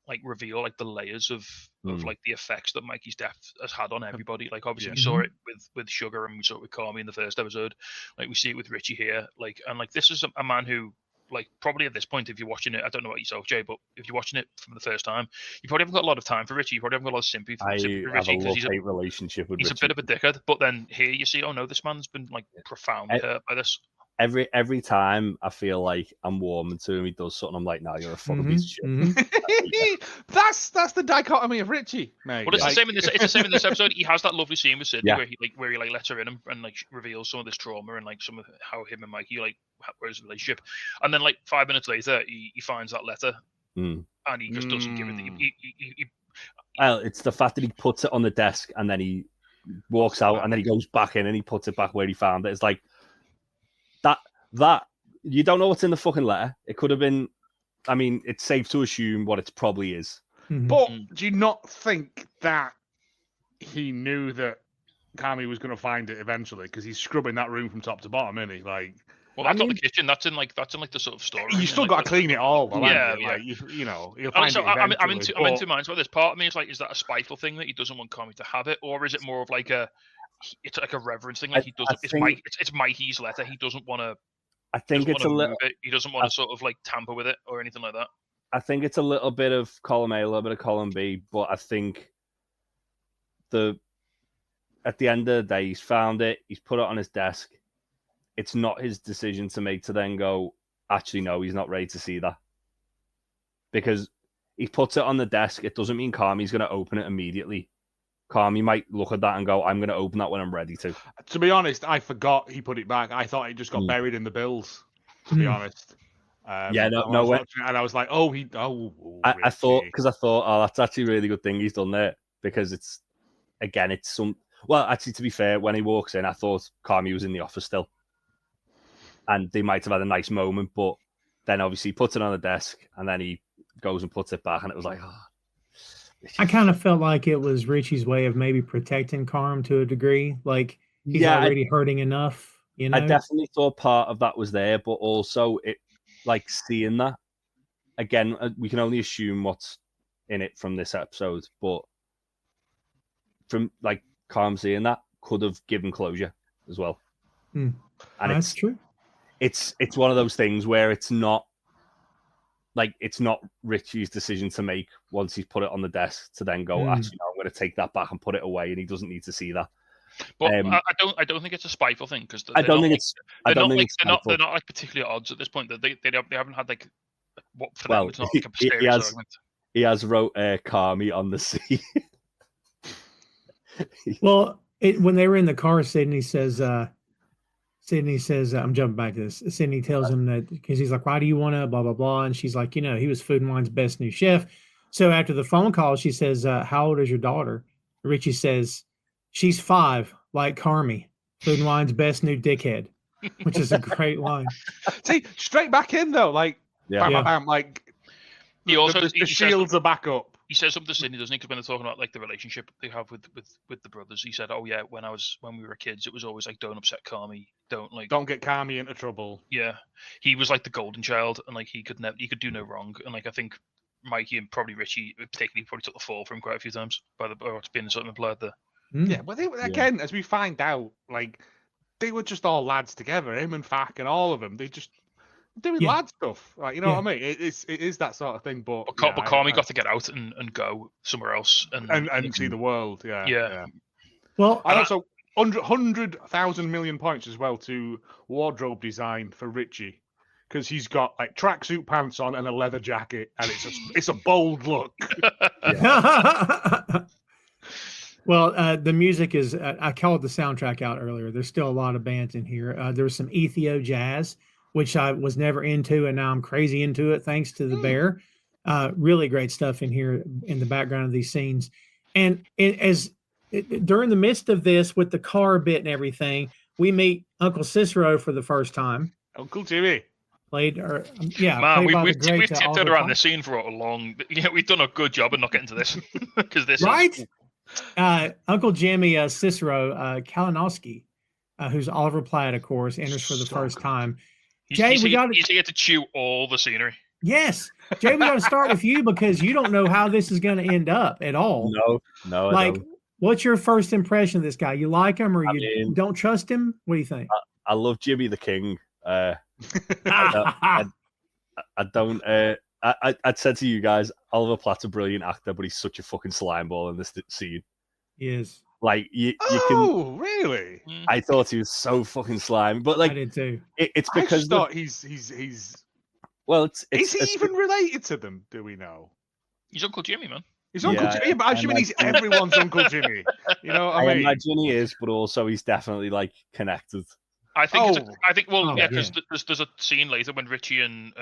like reveal like the layers of like the effects that Mikey's death has had on everybody. Like obviously we saw it with Sugar, and we saw it with Carmy in the first episode. Like we see it with Richie here. Like, and like this is a man who, like, probably at this point, if you're watching it, I don't know about yourself, Jay, but if you're watching it for the first time, you probably haven't got a lot of time for Richie. You probably haven't got a lot of sympathy for I Richie have a because love-hate relationship with he's Richie. a bit of a dickhead. But then here you see, oh no, this man's been like profoundly hurt by this. Every time I feel like I'm warming to him, he does something. I'm like, "No, you're a fucking piece of shit." That's the dichotomy of Richie, mate. Well, it's Like- the same in this. It's the same in this episode. He has that lovely scene with Sydney Yeah. where he like lets her in and like reveals some of this trauma and like some of how him and Mikey like were his relationship. And then like 5 minutes later, he finds that letter and he just doesn't give it. Well, it's the fact that he puts it on the desk and then he walks out and then he goes back in and he puts it back where he found it. It's like that you don't know what's in the fucking letter. It could have been. I mean, it's safe to assume what it probably is. But do you not think that he knew that Carmy was going to find it eventually? Because he's scrubbing that room from top to bottom, isn't he? Like, Well, that's not the kitchen. That's in like the sort of story. you still got to clean it all, though, Yeah, haven't you? yeah. Like, he'll And find so it I'm eventually. in two minds about this. Part of me is like, is that a spiteful thing that he doesn't want Carmy to have it, or is it more of like it's like a reverence thing? Like he doesn't. It's Mikey's letter. He doesn't want to. I think it's a little. He doesn't want to sort of like tamper with it or anything like that. I think it's a little bit of column A, a little bit of column B, but I think at the end of the day, he's found it. He's put it on his desk. It's not his decision to make to then go, actually, no, he's not ready to see that. Because he puts it on the desk. It doesn't mean Carmy's going to open it immediately. Carmy might look at that and go, I'm going to open that when I'm ready to. To be honest, I forgot he put it back. I thought it just got buried in the bills, to be honest. Yeah, no way. And I was like, I thought, oh, that's actually a really good thing he's done there. Because it's some. Well, actually, to be fair, when he walks in, I thought Carmy was in the office still. And they might have had a nice moment, but then obviously he puts it on the desk and then he goes and puts it back, and it was like, oh. I kind of felt like it was Richie's way of maybe protecting Carm to a degree. Like he's already hurting enough, you know? I definitely thought part of that was there, but also it, like, seeing that, again, we can only assume what's in it from this episode, but from, like, Carm seeing that could have given closure as well. And that's true. It's one of those things where it's not Richie's decision to make once he's put it on the desk to then go, actually, no, I'm going to take that back and put it away, and he doesn't need to see that. But I don't think it's a spiteful thing because I don't think it's. They're not like particularly odds at this point. That they haven't had like what for them it's not like a mysterious argument. He has wrote Carmy on the sea. Well, when they were in the car, Sydney says, I'm jumping back to this. Sydney tells him that because he's like, why do you want to blah, blah, blah. And she's like, he was Food and Wine's best new chef. So after the phone call, she says, how old is your daughter? Richie says, she's 5, like Carmy, Food and Wine's best new dickhead, which is a great line. See, straight back in though, like, bam, bam, bam, like, He also the shields are back up. He says something to Sydney, doesn't he? Because when they're talking about like the relationship they have with the brothers, he said, "Oh yeah, when we were kids, it was always like don't upset Carmy, don't get Carmy into trouble." Yeah, he was like the golden child, and like he could do no wrong, and like I think Mikey and probably Richie, particularly, probably took the fall for him quite a few times by what's been sort of implied there. Yeah, well, again, as we find out, like they were just all lads together, him and Fack and all of them. They just doing lad stuff, like what I mean. It is that sort of thing, but Carmy got to get out and go somewhere else and see the world. Yeah. Well, and also 100,000 million points as well to wardrobe design for Richie, because he's got like tracksuit pants on and a leather jacket, and it's a bold look. Well, the music is. I called the soundtrack out earlier. There's still a lot of bands in here. There's some Ethio jazz, which I was never into, and now I'm crazy into it thanks to the Bear. Really great stuff in here in the background of these scenes. And during the midst of this, with the car bit and everything, we meet Uncle Cicero for the first time. Uncle Jimmy. Played, man, we've tiptoed around this scene for a long. Yeah, we've done a good job of not getting to this because this right. Uncle Jimmy Cicero Kalinowski, who's Oliver Platt, of course, enters for the first time. Jay, he's here to chew all the scenery. Yes, Jay, we got to start with you because you don't know how this is going to end up at all. No. Like, what's your first impression of this guy? You like him or you don't trust him? What do you think? I love Jimmy the King. I don't. I'd said to you guys, Oliver Platt's a brilliant actor, but he's such a fucking slime ball in this scene. He is. Like you can. Oh, really? I thought he was so fucking slimy, but like I did too. It's because I thought he's. Well, is he even related to them? Do we know? He's Uncle Jimmy, man. He's Uncle Jimmy, but I'm assuming he's everyone's Uncle Jimmy. You know what I mean? imagine he is, but also he's definitely like connected. I think. Because there's a scene later when Richie and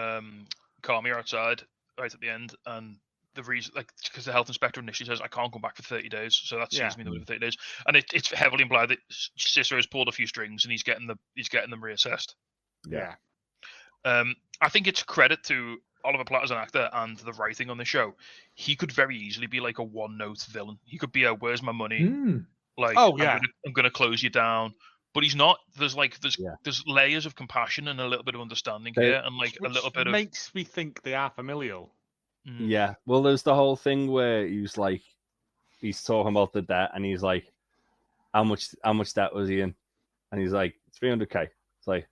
Carmy are outside right at the end, and the reason, like, because the health inspector initially says I can't come back for 30 days, so that sees me for 30 days, and it's heavily implied that Cicero's pulled a few strings and he's getting them reassessed. Yeah. I think it's credit to Oliver Platt as an actor and the writing on the show. He could very easily be like a one-note villain. He could be a "Where's my money?" Like, I'm gonna close you down. But he's not. There's layers of compassion and a little bit of understanding here, and like a little bit makes me think they are familial. Yeah. Well, there's the whole thing where he's talking about the debt, and he's like, how much debt was he in? And he's like, 300K. It's like,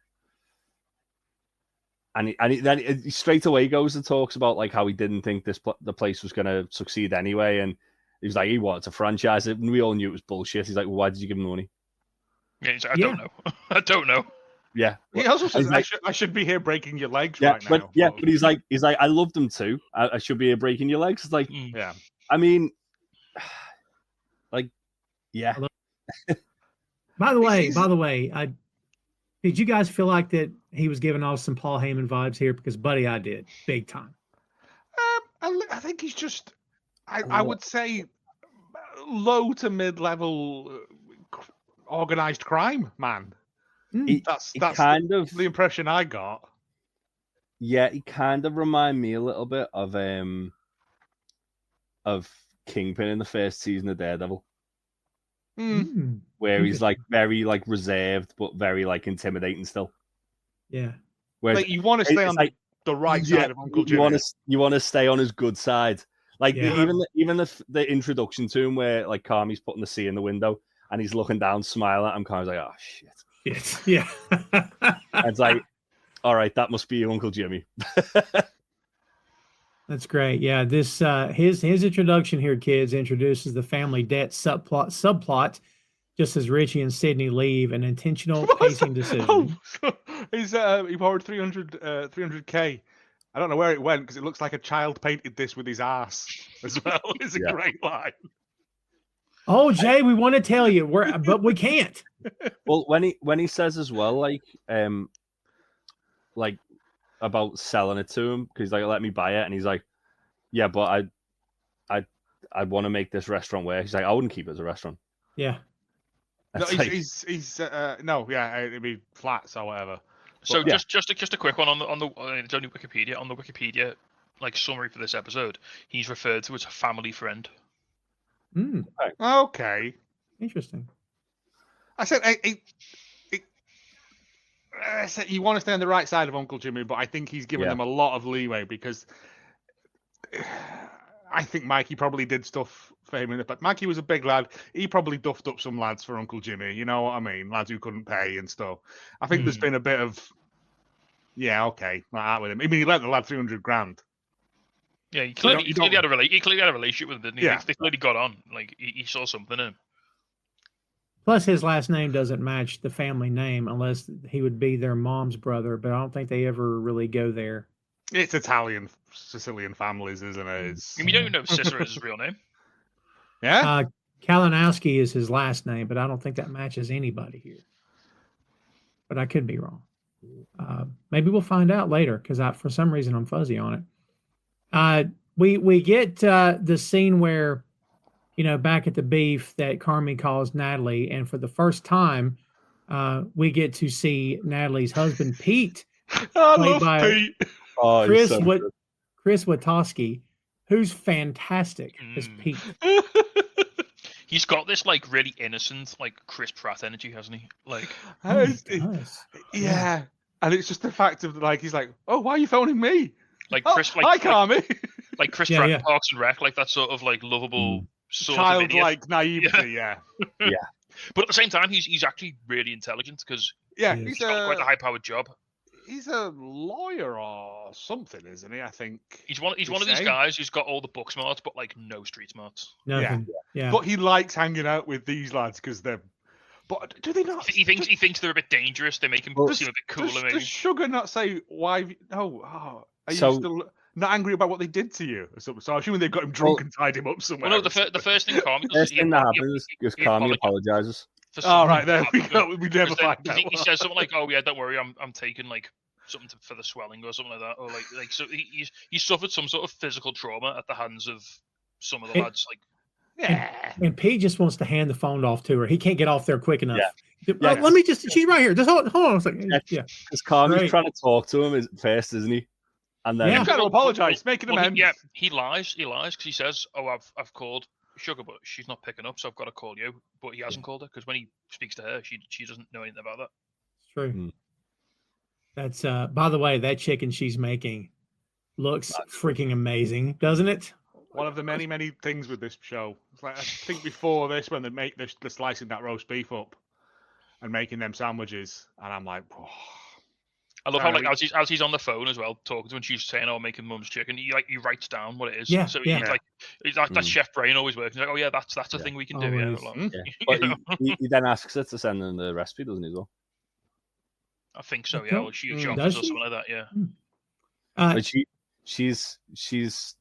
and then he straight away goes and talks about like how he didn't think the place was going to succeed anyway, and he's like, he wanted to franchise it, and we all knew it was bullshit. He's like, well, why did you give him money? Yeah, I don't know. I don't know. Yeah. He also says, I should be here breaking your legs right now. But he's like, I love them too. I should be here breaking your legs. It's like, yeah. I mean, like, yeah. By the way, did you guys feel like that he was giving off some Paul Heyman vibes here? Because, buddy, I did big time. I think he's just, I would say, low to mid-level organized crime man. That's kind of the impression I got. Yeah, he kind of remind me a little bit of Kingpin in the first season of Daredevil. Where he's like very like reserved but very like intimidating still. Yeah. Whereas like, you want to stay on the right side of Uncle Jimmy. You want to stay on his good side. Like even the introduction to him where like Carmy's putting the C in the window and he's looking down, smiling at him, kind of like, oh shit. Yeah. It's like, all right, that must be you, Uncle Jimmy. That's great. Yeah, this his introduction here, kids, introduces the family debt subplot. Just as Richie and Sydney leave, an intentional pacing decision. He borrowed 300K. I don't know where it went because it looks like a child painted this with his ass as well. It's a great line. Oh, Jay, we want to tell you, but we can't. Well, when he says as well, like about selling it to him, because he's like, let me buy it, and he's like, yeah, but I want to make this restaurant work. He's like, I wouldn't keep it as a restaurant. Yeah. No, he's it'd be flats or whatever. So just a quick one on the it's only Wikipedia. On the Wikipedia like summary for this episode, he's referred to as a family friend. Okay. Interesting. I said, I said you want to stay on the right side of Uncle Jimmy, but I think he's given them a lot of leeway because I think Mikey probably did stuff for him. But Mikey was a big lad. He probably duffed up some lads for Uncle Jimmy. You know what I mean? Lads who couldn't pay and stuff. I think there's been a bit of, okay, like that with him. I mean, he lent the lad 300 grand. Yeah, he clearly had a relationship with him, didn't he? Yeah. They clearly got on. Like, he saw something in him. Plus, his last name doesn't match the family name unless he would be their mom's brother, but I don't think they ever really go there. It's Italian, Sicilian families, isn't it? I mean, you don't even know if Cicero is his real name. Yeah? Kalinowski is his last name, but I don't think that matches anybody here. But I could be wrong. Maybe we'll find out later, because for some reason I'm fuzzy on it. We get the scene where, back at the beef that Carmy calls Natalie, and for the first time, we get to see Natalie's husband, Pete, I love Pete. Chris Witowski, who's fantastic as Pete. He's got this like really innocent, like Chris Pratt energy, hasn't he? Like, yeah. And it's just the fact of like he's like, oh, why are you phoning me? Like Chris, hi, Carmy. Like Chris Pratt in Parks and Rec, like that sort of like lovable sort childlike naivety, yeah. But at the same time, he's actually really intelligent because he's got quite a high-powered job. He's a lawyer or something, isn't he? I think he's one of these guys who's got all the book smarts, but like no street smarts. Nothing. Yeah. But he likes hanging out with these lads because they're. But do they not? He thinks they're a bit dangerous. They make him seem a bit cooler. Maybe. Does Sugar not say why? Are you still not angry about what they did to you? Or something? So I'm assuming they've got him drunk and tied him up somewhere. Well, no, the first thing Carmy does. First thing that happens is Carmy apologizes. Right, there we go. We never find out. He says something like, "Oh yeah, don't worry, I'm taking like something for the swelling or something like that," or like so he suffered some sort of physical trauma at the hands of some of the lads. Like, and Pete just wants to hand the phone off to her. He can't get off there quick enough. Let me just. She's right here. Just hold on a second. Because Carmy's trying to talk to him first, isn't he? And then he's trying to apologize, making amends. He lies because he says, "Oh, I've called Sugar, but she's not picking up, so I've got to call you." But he hasn't called her because when he speaks to her, she doesn't know anything about that. It's true. That's by the way, that chicken she's making looks freaking amazing, doesn't it? One of the many things with this show. It's like I think before this, when they make the slicing that roast beef up and making them sandwiches, and I'm like, I love how like as he's on the phone as well talking to her, and she's saying, "Oh, making mum's chicken." He writes down what it is. Yeah, so he's like that chef brain always working. He's like, "Oh yeah, that's a thing we can do." But he then asks her to send them the recipe, doesn't he? As well, I think so. Yeah, or she or something like that. Yeah. But she's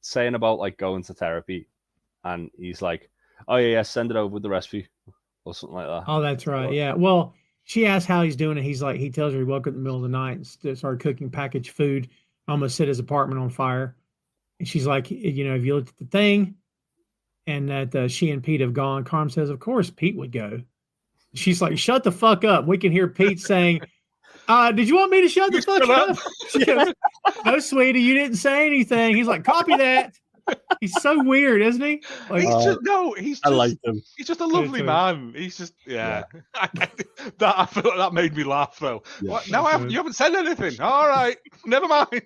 saying about like going to therapy, and he's like, "Oh yeah, send it over with the recipe," or something like that. Oh, that's right. Yeah. Well, she asks how he's doing it. He tells her he woke up in the middle of the night and started cooking packaged food, almost set his apartment on fire. And she's like, have you looked at the thing? And that she and Pete have gone. Carm says, of course Pete would go. She's like, shut the fuck up. We can hear Pete saying, did you want me to shut the fuck up? She goes, no, sweetie, you didn't say anything. He's like, copy that. He's so weird, isn't he? Like, I like him. He's just a lovely man. He's just I feel like that made me laugh though. Yeah. What? No, you haven't said anything. All right, never mind.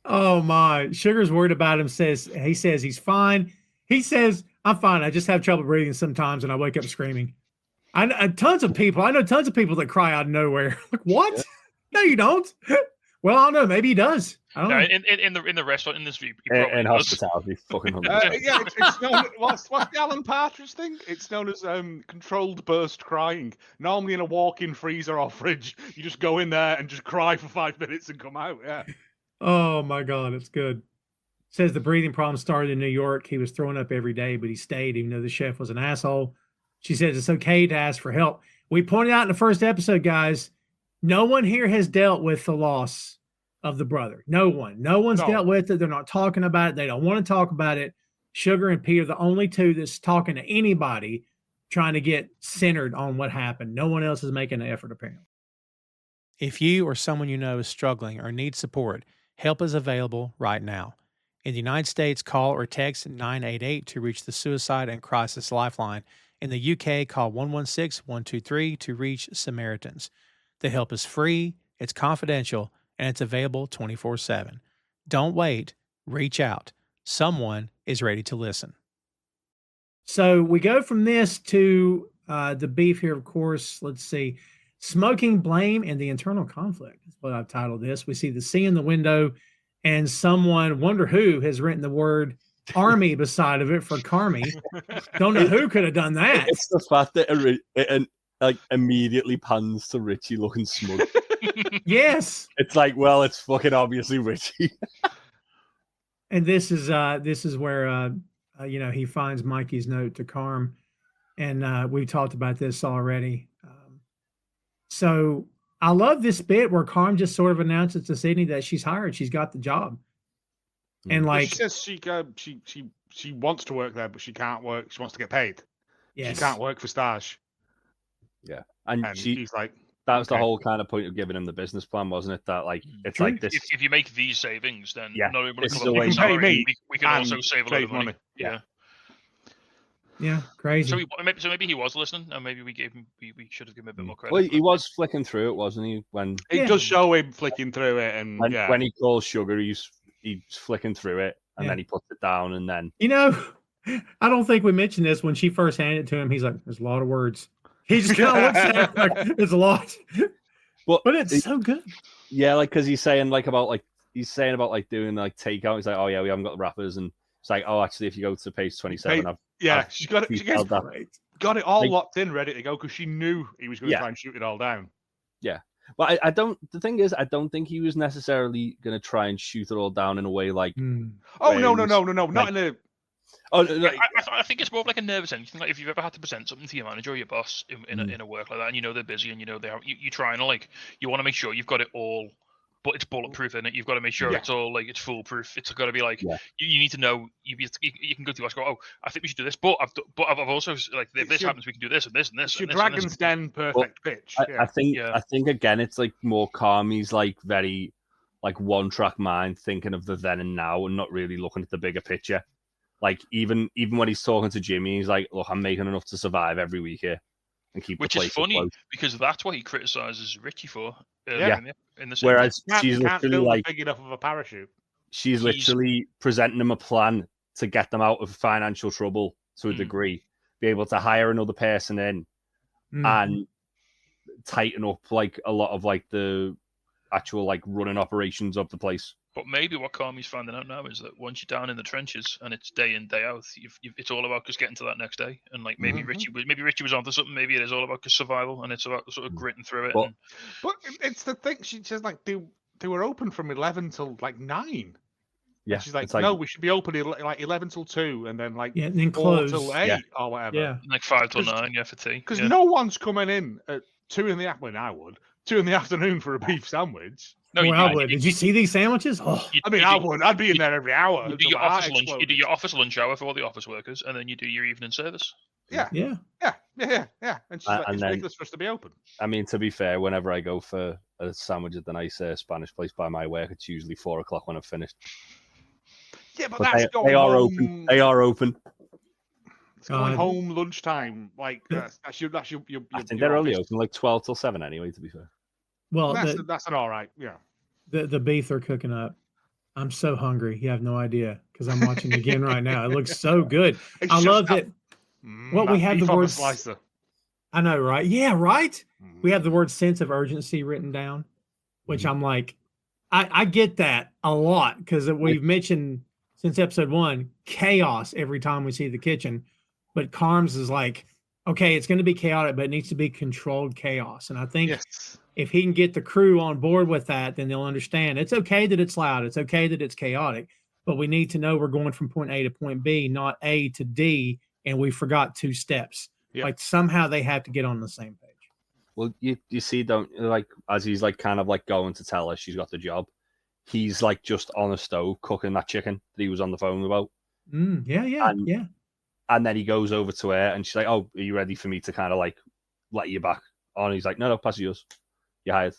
Oh my! Sugar's worried about him. He says he's fine. He says I'm fine. I just have trouble breathing sometimes, and I wake up screaming. I know tons of people that cry out of nowhere. Like what? Yeah. No, you don't. Well, I don't know. Maybe he does. I don't know. In the restaurant industry, in hospitality, fucking it's known. What's the Alan Partridge thing? It's known as controlled burst crying. Normally in a walk-in freezer or fridge, you just go in there and just cry for 5 minutes and come out. Yeah. Oh my God, it's good. Says the breathing problem started in New York. He was throwing up every day, but he stayed, even though the chef was an asshole. She says it's okay to ask for help. We pointed out in the first episode, guys, no one here has dealt with the loss of the brother. No one. No one's dealt with it. They're not talking about it. They don't want to talk about it. Sugar and Pete are the only two that's talking to anybody trying to get centered on what happened. No one else is making an effort, apparently. If you or someone you know is struggling or needs support, Help is available right now. In the United States, call or text 988 to reach the Suicide and Crisis Lifeline. In the UK, call 116-123 to reach Samaritans. The help is free, it's confidential, and it's available 24/7. Don't wait. Reach out. Someone is ready to listen. So we go from this to the beef here, of course. Let's see. Smoking blame and the internal conflict is what I've titled this. We see the sea in the window, and someone, wonder who, has written the word army beside of it for Carmy. Don't know who could have done that. It's the fact that it like immediately pans to Richie looking smug. Yes. It's like, well, it's fucking obviously Richie. And this is where he finds Mikey's note to Carm, and we've talked about this already. So I love this bit where Carm just sort of announces to Sydney that she's hired, she's got the job, and like she says she wants to work there, but she can't work. She wants to get paid. yes. She can't work for Stage. Yeah, and he's like, that was the okay. whole kind of point of giving him the business plan, wasn't it? That like it's True. like this. If you make these savings, then Yeah, not only will it this is cover the the way- salary, You can pay me we can also save a lot of money. Yeah. Yeah, crazy. So maybe he was listening, and maybe we should have given him a bit more credit. Well, he was flicking through it, wasn't he? When It does show him flicking through it, and when he calls sugar, he's flicking through it, and Yeah. then he puts it down, and then I don't think we mentioned this when she first handed it to him. He's like, "There's a lot of words." He just kind of looks at it like, "It's a lot," but it's so good. Yeah, like because he's saying about doing like takeout. He's like, oh yeah, we haven't got the wrappers, and it's like, oh, actually, if you go to page 27, she's got it. She got it all locked in, ready to go, because she knew he was going to try and shoot it all down. Yeah, but I don't. The thing is, I don't think he was necessarily going to try and shoot it all down in a way like. Oh no, not in a. Oh, I think it's more of like a nervous ending. Like if you've ever had to present something to your manager or your boss in a work like that, and you know they're busy, and you know you try and like you want to make sure you've got it all, but it's bulletproof in it. You've got to make sure it's all like it's foolproof. It's got to be like you need to know. You can go to us, go, oh, I think we should do this, but I've also like if this happens, we can do this and this and this. It's your Dragon's Den perfect pitch. I think again, it's like more Carmy's like very like one track mind, thinking of the then and now, and not really looking at the bigger picture. Like even when he's talking to Jimmy, he's like, "Look, I'm making enough to survive every week here and keep." Which the place is funny afloat. because that's what he criticizes Richie for. In the Whereas she's literally like big enough of a parachute. She's literally presenting him a plan to get them out of financial trouble to a degree, be able to hire another person in and tighten up like a lot of like the actual like running operations of the place. But maybe what Carmy's finding out now is that once you're down in the trenches and it's day in, day out, it's all about just getting to that next day. And like maybe Richie was onto something. Maybe it is all about just survival, and it's about sort of gritting through it. But it's the thing. She says like they were open from 11 till like 9. Yeah, and she's like, no, we should be open like 11 till 2, and then like and then 4 close till 8 or whatever. Yeah, like 5 till 9, for tea. Because no one's coming in at 2 in the afternoon. I would 2 in the afternoon for a beef sandwich. No, I would. Did you see these sandwiches? Oh, I would. I'd be in there every hour. You do your office lunch. You do your office lunch hour for all the office workers, and then you do your evening service. Yeah. And she's like, it's ridiculous for us to be open. I mean, to be fair, whenever I go for a sandwich at the nice Spanish place by my work, it's usually 4 o'clock when I've finished. Yeah, but they are home. open. They are open. It's going home lunchtime. Like that's your. I think they're only open like 12 till 7 anyway. To be fair. Well, that's an all right. Yeah. The beef they're cooking up. I'm so hungry. You have no idea because I'm watching it again right now. It looks so good. I love it. What we have the word slicer. I know, right? Yeah, right. We have the word sense of urgency written down, which I'm like, I get that a lot because we've mentioned since episode 1 chaos every time we see the kitchen, but Carms is like, okay, it's going to be chaotic, but it needs to be controlled chaos, and I think. If he can get the crew on board with that, then they'll understand it's okay that it's loud. It's okay that it's chaotic, but we need to know we're going from point A to point B, not A to D. And we forgot 2 steps. Yep. Like somehow they have to get on the same page. Well, you see, don't like as he's like kind of like going to tell her she's got the job. He's like just on a stove cooking that chicken that he was on the phone about. Yeah. And then he goes over to her and she's like, "Oh, are you ready for me to kind of like let you back on?" He's like, "No, pass it yours. You're hired."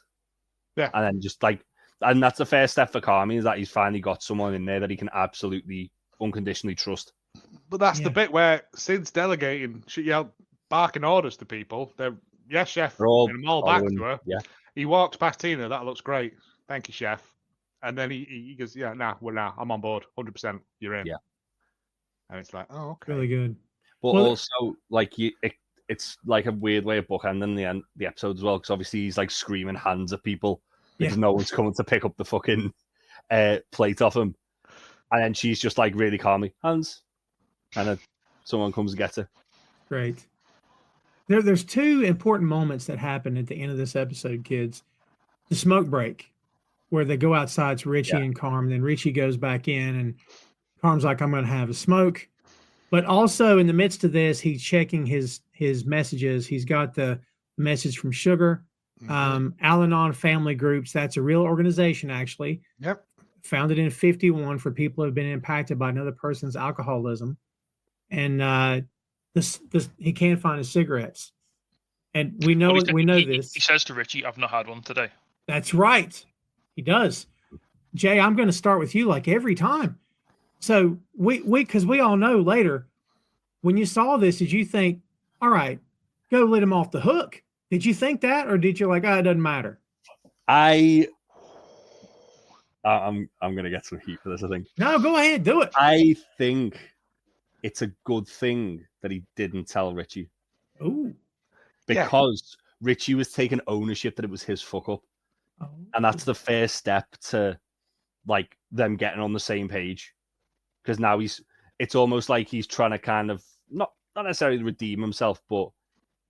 Yeah. And then just like And that's the first step for Carmy, is that he's finally got someone in there that he can absolutely unconditionally trust. But that's the bit where Sid's delegating, she yelled barking orders to people. They're, yes, chef, They're all and them all back to her. Yeah. He walks past Tina, that looks great. Thank you, chef. And then he goes, yeah, I'm on board. 100%, you're in. Yeah. And it's like, oh, okay. Really good. But also, like, it's like a weird way of bookending the episode as well, because obviously he's like screaming hands at people because no one's coming to pick up the fucking plate off him. And then she's just like really calmly, hands. And then someone comes and gets her. Great. There's two important moments that happen at the end of this episode, kids. The smoke break, where they go outside, it's Richie and Carmen, then Richie goes back in, and Carmen's like, I'm going to have a smoke. But also in the midst of this, he's checking his messages. He's got the message from Sugar, Al-Anon Family Groups. That's a real organization, actually. Yep. Founded in 1951 for people who have been impacted by another person's alcoholism. And he can't find his cigarettes. And we know this. He says to Richie, I've not had one today. That's right. He does. Jay, I'm going to start with you like every time. So because we all know later, when you saw this, did you think, all right, go let him off the hook? Did you think that, or did you like, it doesn't matter? I'm gonna get some heat for this, I think. No, go ahead, do it. I think it's a good thing that he didn't tell Richie. Ooh. Because Richie was taking ownership that it was his fuck up. Oh. And that's the first step to like them getting on the same page. Because now it's almost like he's trying to kind of not necessarily redeem himself, but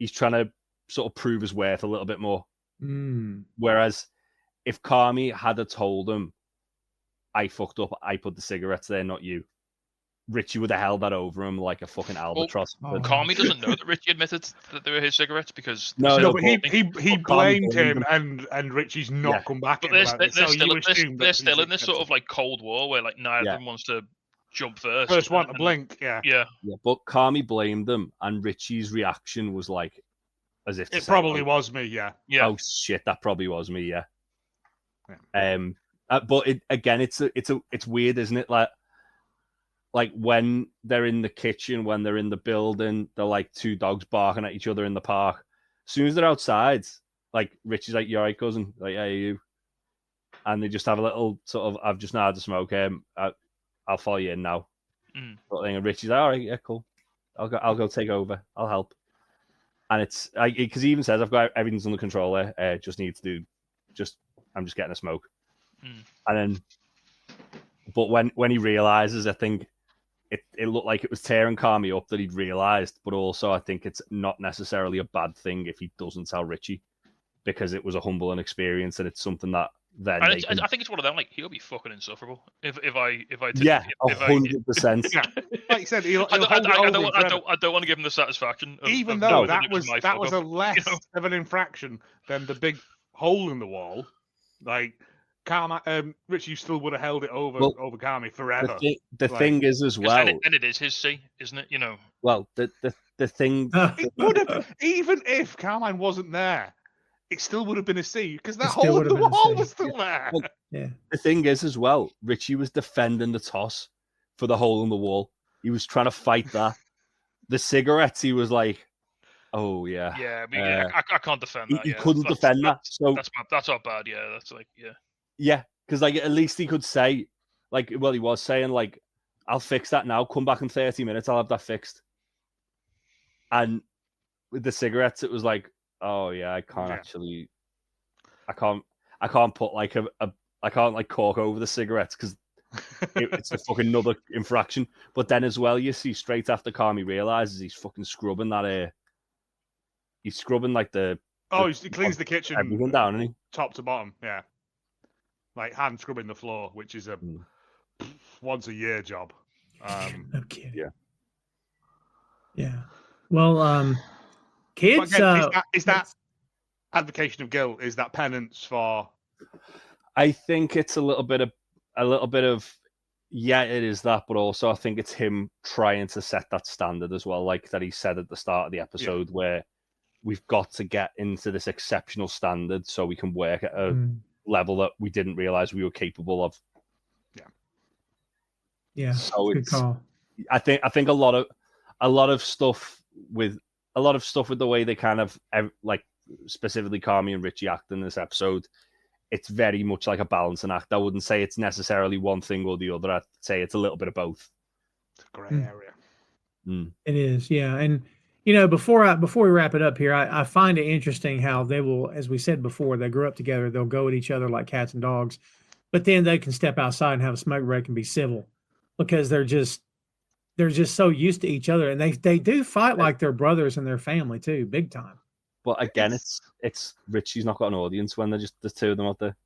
he's trying to sort of prove his worth a little bit more. Whereas if Carmy had told him, I fucked up, I put the cigarettes there, not you, Richie would have held that over him like a fucking albatross. Carmy doesn't know that Richie admitted that they were his cigarettes because but he blamed him, and Richie's not come back. But they're still in this sort of like Cold War where like neither of them wants to jump first. First one to blink, yeah. But Carmy blamed them, and Richie's reaction was like, as if it probably was me, yeah. Oh shit, that probably was me, yeah. But it's weird, isn't it? Like when they're in the kitchen, when they're in the building, they're like two dogs barking at each other in the park. As soon as they're outside, like Richie's like, "You all right, cousin?" Like, "Yeah, you." And they just have a little sort of, "I've just now had to smoke. I'll follow you in now." Sort of thing. And Richie's like, "All right, yeah, cool. I'll go take over. I'll help." And it's like, because he even says, "I've got everything's under control there. Just need to do, I'm just getting a smoke." And then, but when he realizes, I think it looked like it was tearing Carmy up that he'd realized, but also I think it's not necessarily a bad thing if he doesn't tell Richie, because it was a humbling experience and it's something that then I think it's one of them. Like, he'll be fucking insufferable if I 100%. Like you said, I don't want to give him the satisfaction. Even though that was a less of an infraction than the big hole in the wall. Like, Richie still would have held it over Carmy forever. The thing is as well, and it is his C, isn't it? You know. Well, the thing it would have, even if Carmine wasn't there, it still would have been a C because that hole in the wall was still there. Well, the thing is as well, Richie was defending the toss for the hole in the wall. He was trying to fight that. The cigarettes, he was like, "Oh yeah, I can't defend that." He couldn't defend that. So that's not bad. Yeah, that's like Yeah, because like at least he could say, like, well, he was saying like, "I'll fix that now. Come back in 30 minutes. I'll have that fixed." And with the cigarettes, it was like, "Oh yeah, I can't actually, I can't put like I can't like cork over the cigarettes because it's a fucking another infraction." But then as well, you see straight after Carmy realizes he's fucking scrubbing that he's scrubbing like he cleans the kitchen everything down, isn't he? Top to bottom, yeah. Like hand scrubbing the floor, which is a once a year job. No kidding. Yeah. Well, kids, again, is that advocation of guilt? Is that penance for? I think it's a little bit of it is that, but also I think it's him trying to set that standard as well, like that he said at the start of the episode, where we've got to get into this exceptional standard so we can work at a level that we didn't realize we were capable of. Yeah. So Good call. I think a lot of stuff with the way they kind of like specifically Carmy and Richie act in this episode, it's very much like a balancing act. I wouldn't say it's necessarily one thing or the other. I'd say it's a little bit of both. It's a grey area. It is, yeah. And before we wrap it up here, I find it interesting how they will, as we said before, they grew up together. They'll go at each other like cats and dogs, but then they can step outside and have a smoke break and be civil because they're just so used to each other, and they do fight like they're brothers and their family too, big time. But again, it's Richie's not got an audience when they're just the two of them out there.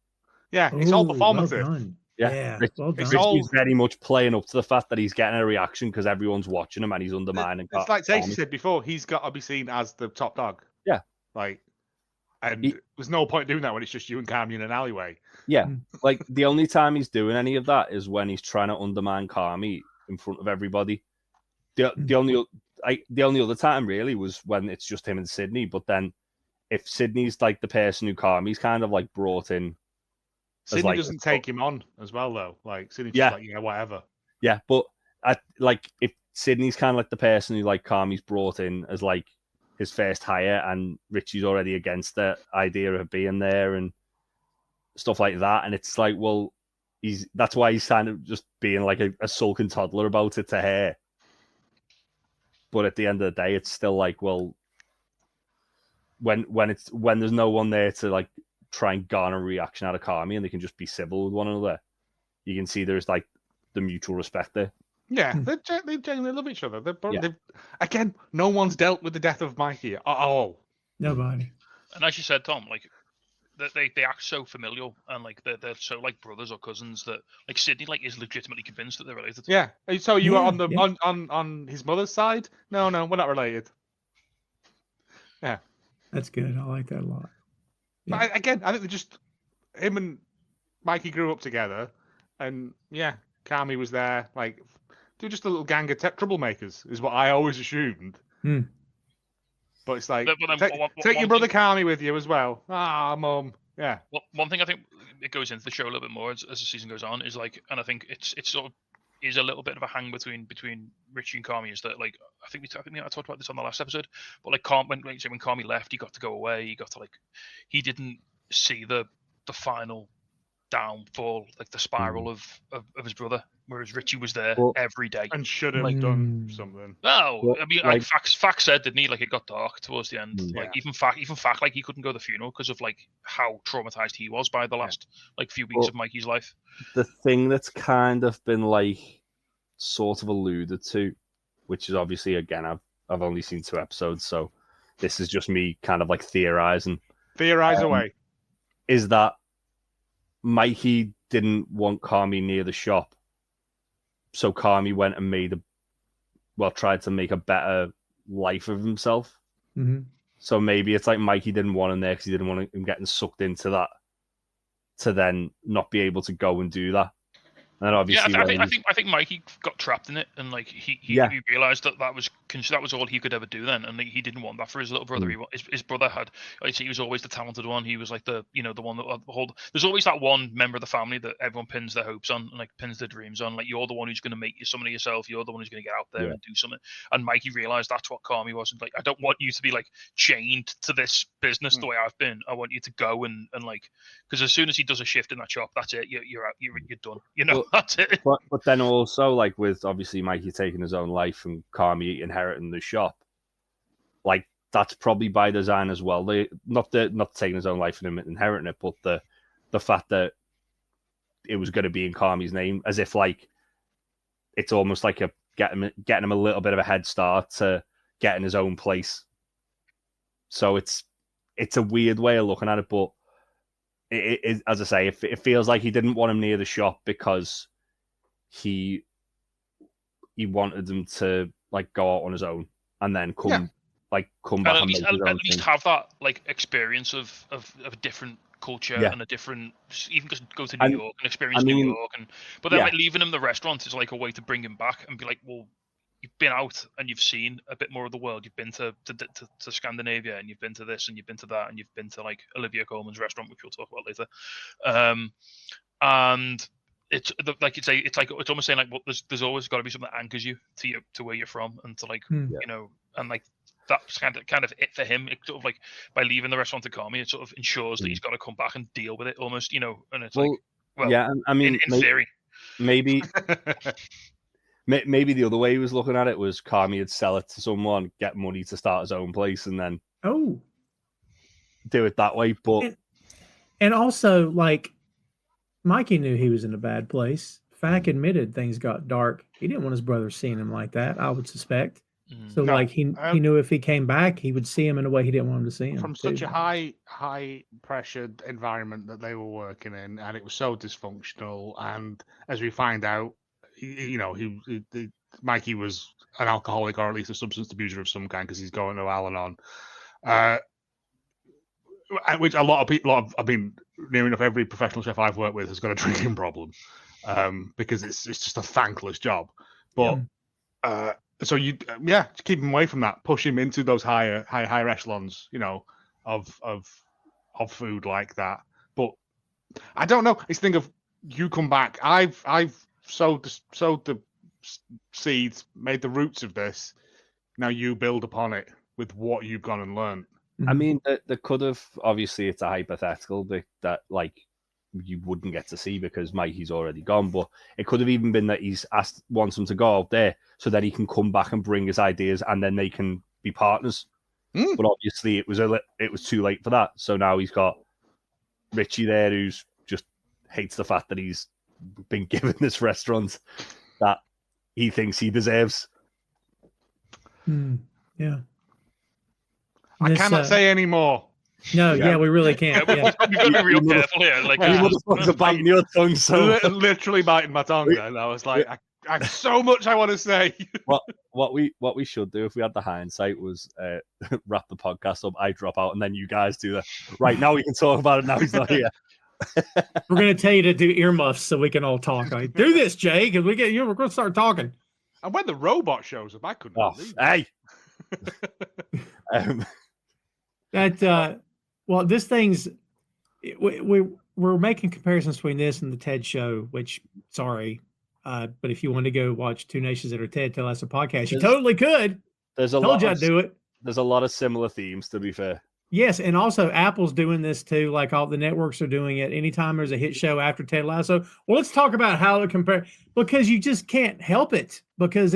Yeah, it's all performative. Well done. Yeah, well done. Richie's very much playing up to the fact that he's getting a reaction because everyone's watching him and he's undermining. It's like Stacey said before, he's got to be seen as the top dog. Yeah. And there's no point doing that when it's just you and Carmy in an alleyway. Yeah, like the only time he's doing any of that is when he's trying to undermine Carmy in front of everybody. The only other time really was when it's just him and Sydney. But then if Sydney's like the person who Carmy's kind of like brought in. Sydney doesn't take him on as well, though. Like Sydney's just like, whatever. Yeah, but if Sydney's kind of like the person who like Carmy's brought in as like his first hire, and Richie's already against the idea of being there and stuff like that, and it's like, well, that's why he's kind of just being like a sulking toddler about it to her. But at the end of the day, it's still like, well, when there's no one there to like try and garner a reaction out of Carmy and they can just be civil with one another, you can see there's like the mutual respect there. Yeah, they genuinely love each other. Again, no one's dealt with the death of Mikey at all. Nobody. And as you said, Tom, like they act so familial and like they're so like brothers or cousins that like Sydney like is legitimately convinced that they're related. Yeah. So you are on his mother's side? No, we're not related. Yeah. That's good. I like that a lot. Yeah. But again, I think him and Mikey grew up together, and Carmy was there. Like, they're just a little gang of troublemakers, is what I always assumed. But it's like, take your brother Carmy with you as well. Ah, mum. Yeah. Well, one thing I think it goes into the show a little bit more as the season goes on is like, and I think it's sort of is a little bit of a hang between Richie and Carmy, is that like I think I talked about this on the last episode, but like when Carmy left, he got to go away. He got to he didn't see the final downfall, like the spiral of his brother, whereas Richie was there every day and should have done something. No, I mean, Fact said, didn't he? Like it got dark towards the end. Like even Fact, like he couldn't go to the funeral because of like how traumatized he was by the last like few weeks of Mikey's life. The thing that's kind of been like sort of alluded to, which is obviously again I've only seen 2 episodes, so this is just me kind of like theorizing. Theorize away. Is that Mikey didn't want Carmy near the shop, so Carmy went and tried to make a better life of himself. Mm-hmm. So maybe it's like Mikey didn't want him there because he didn't want him getting sucked into that, to then not be able to go and do that. And then obviously, I think Mikey got trapped in it, and like he realized that was all he could ever do then, and he didn't want that for his little brother. His brother had, like, he was always the talented one. He was like the one that there's always that one member of the family that everyone pins their hopes on and like pins their dreams on. Like, you're the one who's going to make something of yourself. You're the one who's going to get out there and do something. And Mikey realized that's what Carmy was. Like, I don't want you to be like chained to this business the way I've been. I want you to go and like, because as soon as he does a shift in that shop, that's it. You're out. You're done. That's it. But then also, like, with obviously Mikey taking his own life and Carmy inheriting the shop, like, that's probably by design as well. They not taking his own life and him inheriting it, but the fact that it was going to be in Carmy's name, as if like it's almost like getting him a little bit of a head start to getting his own place. So it's a weird way of looking at it, but it as I say, it feels like he didn't want him near the shop because he wanted him to like go out on his own and then come back and at least have that like experience of a different culture and a different, even just go to New York and experience New York, but then like leaving him the restaurant is like a way to bring him back and be like, well, you've been out and you've seen a bit more of the world. You've been to Scandinavia, and you've been to this, and you've been to that, and you've been to like Olivia Colman's restaurant, which we'll talk about later. And it's like it's almost saying like, well, there's always got to be something that anchors you to where you're from, and to like you know, and like that's kind of it for him. It's sort of like by leaving the restaurant to Carmy, it sort of ensures that he's got to come back and deal with it almost, you know. And it's yeah, I mean, in theory, maybe the other way he was looking at it was Carmy would sell it to someone, get money to start his own place, and then do it that way. But and also, like, Mikey knew he was in a bad place. Fack admitted things got dark. He didn't want his brother seeing him like that, I would suspect. So, like, he knew if he came back, he would see him in a way he didn't want him to see him. From such a high pressured environment that they were working in, and it was so dysfunctional. And as we find out, Mikey was an alcoholic, or at least a substance abuser of some kind, because he's going to Al-Anon. Which a lot of people, I mean, near enough every professional chef I've worked with has got a drinking problem, because it's just a thankless job. But so just keep him away from that. Push him into those higher echelons, you know, of food like that. But I don't know. It's the thing of, you come back. I've sowed the seeds, made the roots of this. Now you build upon it with what you've gone and learned. I mean, there could have, obviously it's a hypothetical that like you wouldn't get to see because Mikey's already gone, but it could have even been that he's wants him to go out there so that he can come back and bring his ideas, and then they can be partners. But obviously it was too late for that. So now he's got Richie there, who's just hates the fact that he's been given this restaurant that he thinks he deserves. Yeah. I cannot say any more. No, we really can't. We've got to be real careful here. Like, you motherfuckers are biting your tongue, so literally biting my tongue. And I was like, I have so much I want to say. What we should do if we had the hindsight was wrap the podcast up. I drop out, and then you guys do that. Right now, we can talk about it. Now he's not here. We're going to tell you to do earmuffs so we can all talk. Like, do this, Jay, because we're going to start talking. And when the robot shows up, I couldn't believe it. Hey. Well, this thing's we're making comparisons between this and the TED show, which, sorry, but if you want to go watch Two Nations Under Ted, Tell Us a Podcast, you totally could. Told you I'd do it. There's a lot of similar themes, to be fair. Yes, and also Apple's doing this too. Like, all the networks are doing it. Anytime there's a hit show after Ted Lasso, well, let's talk about how to compare, because you just can't help it, because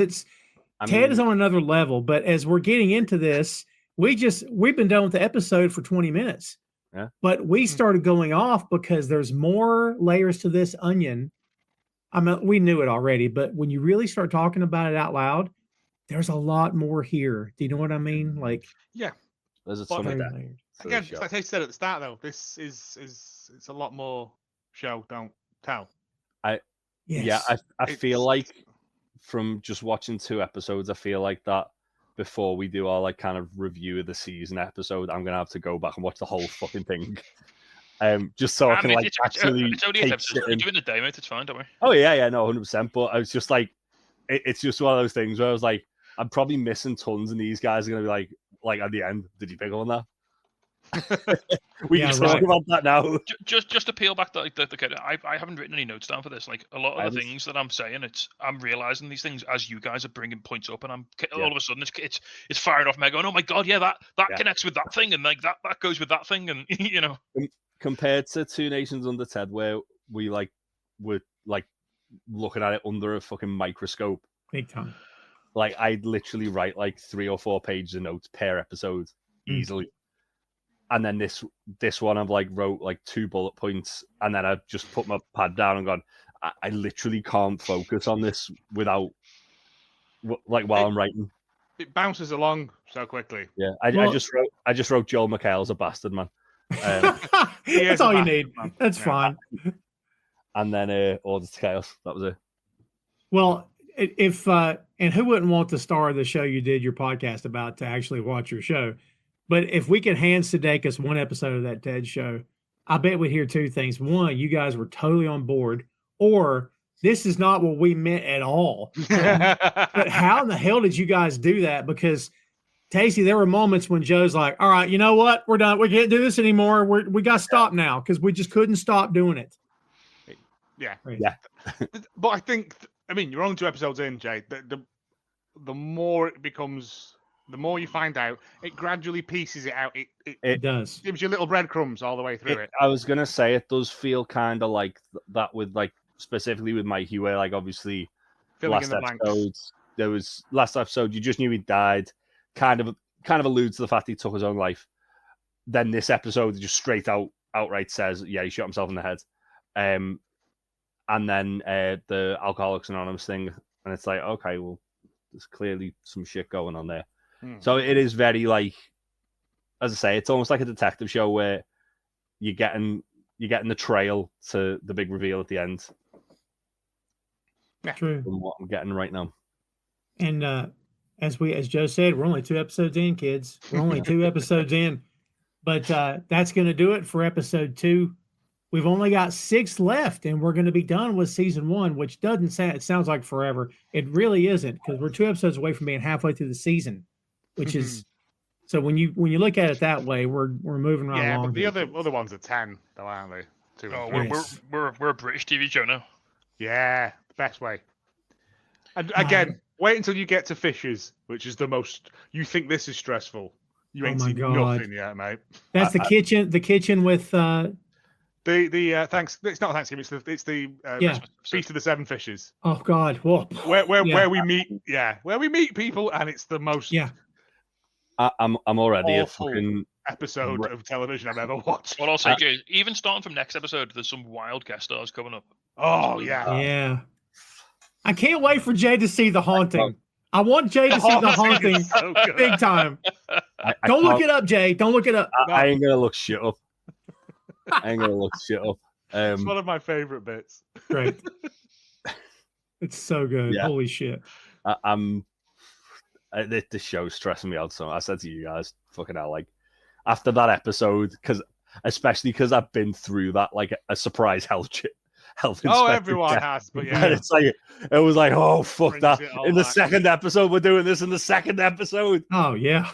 Ted is on another level. But as we're getting into this, we've been done with the episode for 20 minutes. Yeah. But we started going off because there's more layers to this onion. I mean, we knew it already, but when you really start talking about it out loud, there's a lot more here. Do you know what I mean? Like, yeah. There's a ton of that. Again, like I said at the start, though, this is it's a lot more show, don't tell. I feel like from just watching 2 episodes, I feel like that before we do our like kind of review of the season episode, I'm gonna have to go back and watch the whole fucking thing. Just so I can like actually. It's only 8 episodes. We're doing the day, mate. It's fine, don't we? Oh yeah, no, 100%. But I was just like, it's just one of those things where I was like, I'm probably missing tons, and these guys are gonna be like at the end, did you pick on that? We can talk about that now. Just to peel back the I haven't written any notes down for this. Like, a lot of the things that I'm saying, I'm realizing these things as you guys are bringing points up, and I'm all of a sudden it's firing off me going, oh my god, yeah, that connects with that thing, and like that goes with that thing, and you know. Compared to Two Nations Under Ted, where we were looking at it under a fucking microscope, big time. Like, I'd literally write like 3 or 4 pages of notes per episode easily. And then this one I've wrote 2 bullet points, and then I just put my pad down and gone, I literally can't focus on this without while I'm writing. It bounces along so quickly. Yeah, I just wrote Joel McHale's a bastard, man. That's all you need. Man. That's fine. And then Order to Chaos. That was it. Well, if and who wouldn't want the star of the show you did your podcast about to actually watch your show? But if we could hand Sudeikis 1 episode of that TED show, I bet we'd hear 2 things. 1, you guys were totally on board, or this is not what we meant at all. But how in the hell did you guys do that? Because Tasty, there were moments when Joe's like, all right, you know what? We're done. We can't do this anymore. We got to stop now because we just couldn't stop doing it. Yeah. Yeah. But I think, you're only 2 episodes in, Jay. The more it becomes, the more you find out, it gradually pieces it out. It does. Gives you little breadcrumbs all the way through it. I was going to say, it does feel kind of like that with, like, specifically with Mikey, where, like, obviously Filling in the blanks. Last episode, you just knew he died. Kind of alludes to the fact he took his own life. Then this episode, he just outright says, yeah, he shot himself in the head. And then the Alcoholics Anonymous thing, and it's like, okay, well, there's clearly some shit going on there. So it is very, like, as I say, it's almost like a detective show where you're getting the trail to the big reveal at the end. Yeah. True. From what I'm getting right now. And as Joe said, we're only 2 episodes in, kids. We're only 2 episodes in. But that's going to do it for episode 2. We've only got 6 left, and we're going to be done with season 1, which doesn't sound, it sounds like forever. It really isn't, because we're 2 episodes away from being halfway through the season, which is so when you look at it that way, we're moving right along. Yeah, but the other ones are 10, though, aren't they? 2 and 3. We're a British TV show now. Yeah, the best way. And again, wait until you get to Fishes, which is the most. You think this is stressful? You ain't seen nothing yet, mate. That's the kitchen. The kitchen with the thanks. It's not Thanksgiving. It's the Feast of the 7 Fishes. Oh God! Whoa. Where we meet? Yeah, where we meet people, and it's the most. Yeah. I'm already a awful fucking episode of television I've ever watched. Well, I'll say, Jay, even starting from next episode, there's some wild guest stars coming up. Oh yeah. Yeah. I can't wait for Jay to see The Haunting. I want Jay to see The Haunting so big time. Don't look it up, Jay. Don't look it up. I ain't gonna look shit up. It's one of my favorite bits. Great. It's so good. Yeah. Holy shit. This show's stressing me out. So I said to you guys, fucking hell, like after that episode, especially because I've been through that, like a surprise health inspector. Oh, everyone has, but yeah. And it's like it was like, oh fuck Brings that! it In the back. second episode, we're doing this in the second episode. Oh yeah.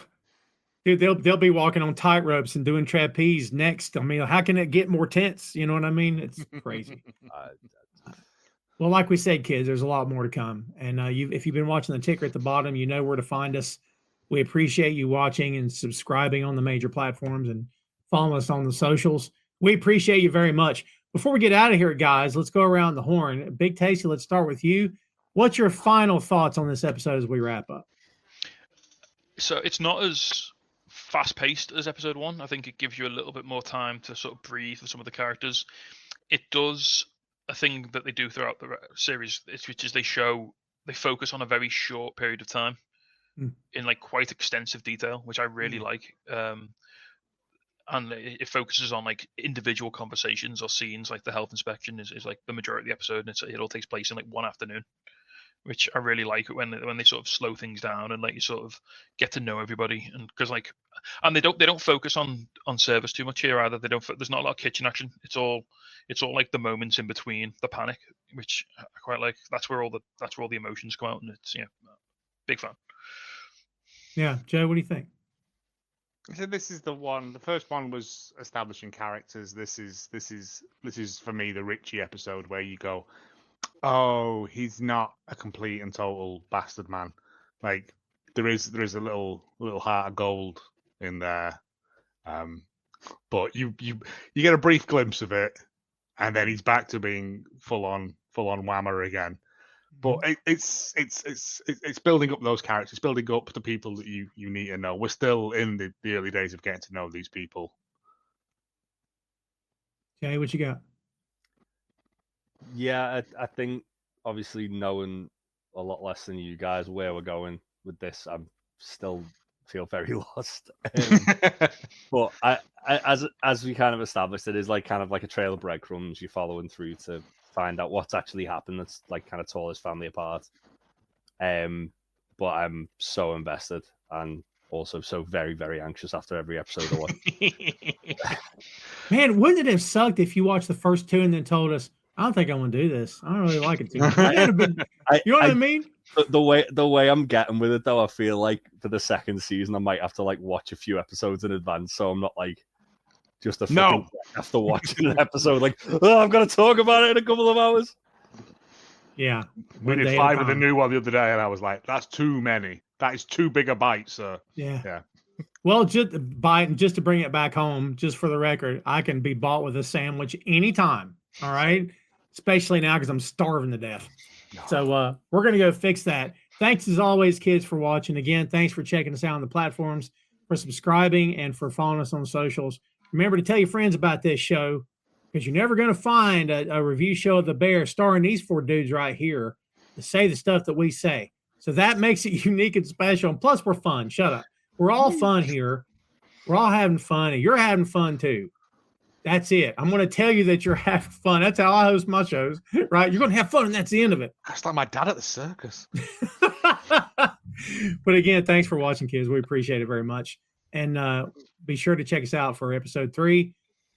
Dude, they'll be walking on tight ropes and doing trapeze next. I mean, how can it get more tense? You know what I mean? It's crazy. Well, like we said, kids, there's a lot more to come. And if you've been watching the ticker at the bottom, you know where to find us. We appreciate you watching and subscribing on the major platforms and following us on the socials. We appreciate you very much. Before we get out of here, guys, let's go around the horn. Big Tasty, let's start with you. What's your final thoughts on this episode as we wrap up? So it's not as fast-paced as episode 1. I think it gives you a little bit more time to sort of breathe with some of the characters. It does a thing that they do throughout the series, which is they focus on a very short period of time in like quite extensive detail, which I really like. And it focuses on like individual conversations or scenes. Like the health inspection is like the majority of the episode, and it all takes place in like one afternoon, which I really like when they sort of slow things down and let you sort of get to know everybody. And because and they don't focus on service too much here either. There's not a lot of kitchen action. It's all like the moments in between the panic, which I quite like. That's where all the emotions come out, and it's big fan. Yeah, Joe, what do you think? So this is the one. The first one was establishing characters. This is for me the Richie episode where you go, oh, he's not a complete and total bastard man. Like there is a little heart of gold in there, but you get a brief glimpse of it, and then he's back to being full on whammer again. But it's building up those characters, building up the people that you need to know. We're still in the early days of getting to know these people. Jay, what you got? Yeah, I think obviously knowing a lot less than you guys where we're going with this, I still feel very lost. But as we kind of established, it is like kind of like a trail of breadcrumbs you're following through to find out what's actually happened that's like kind of tore his family apart. But I'm so invested and also so very, very anxious after every episode I watch. Man, wouldn't it have sucked if you watched the first 2 and then told us, I don't think I'm gonna do this. I don't really like it too much. You know what I mean? The way I'm getting with it though, I feel like for the second season I might have to like watch a few episodes in advance, so I'm not like just a fucking after watching an episode like, oh, I've got to talk about it in a couple of hours. Yeah, we did 5 with a new one the other day, and I was like, that's too many. That is too big a bite, sir. Yeah. Well, just to bring it back home, just for the record, I can be bought with a sandwich anytime. All right, especially now because I'm starving to death. So we're gonna go fix that. Thanks as always, kids, for watching. Again, thanks for checking us out on the platforms, for subscribing, and for following us on socials. Remember to tell your friends about this show, because you're never going to find a review show of The Bear starring these 4 dudes right here to say the stuff that we say. So that makes it unique and special. And plus, we're fun. Shut up. We're all fun here. We're all having fun, and you're having fun too. That's it. I'm going to tell you that you're having fun. That's how I host my shows, right? You're going to have fun, and that's the end of it. That's like my dad at the circus. But again, thanks for watching, kids. We appreciate it very much. And be sure to check us out for episode 3.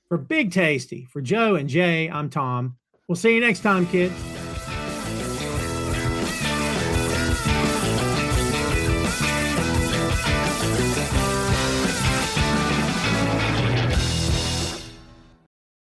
For Big Tasty, for Joe and Jay, I'm Tom. We'll see you next time, kids.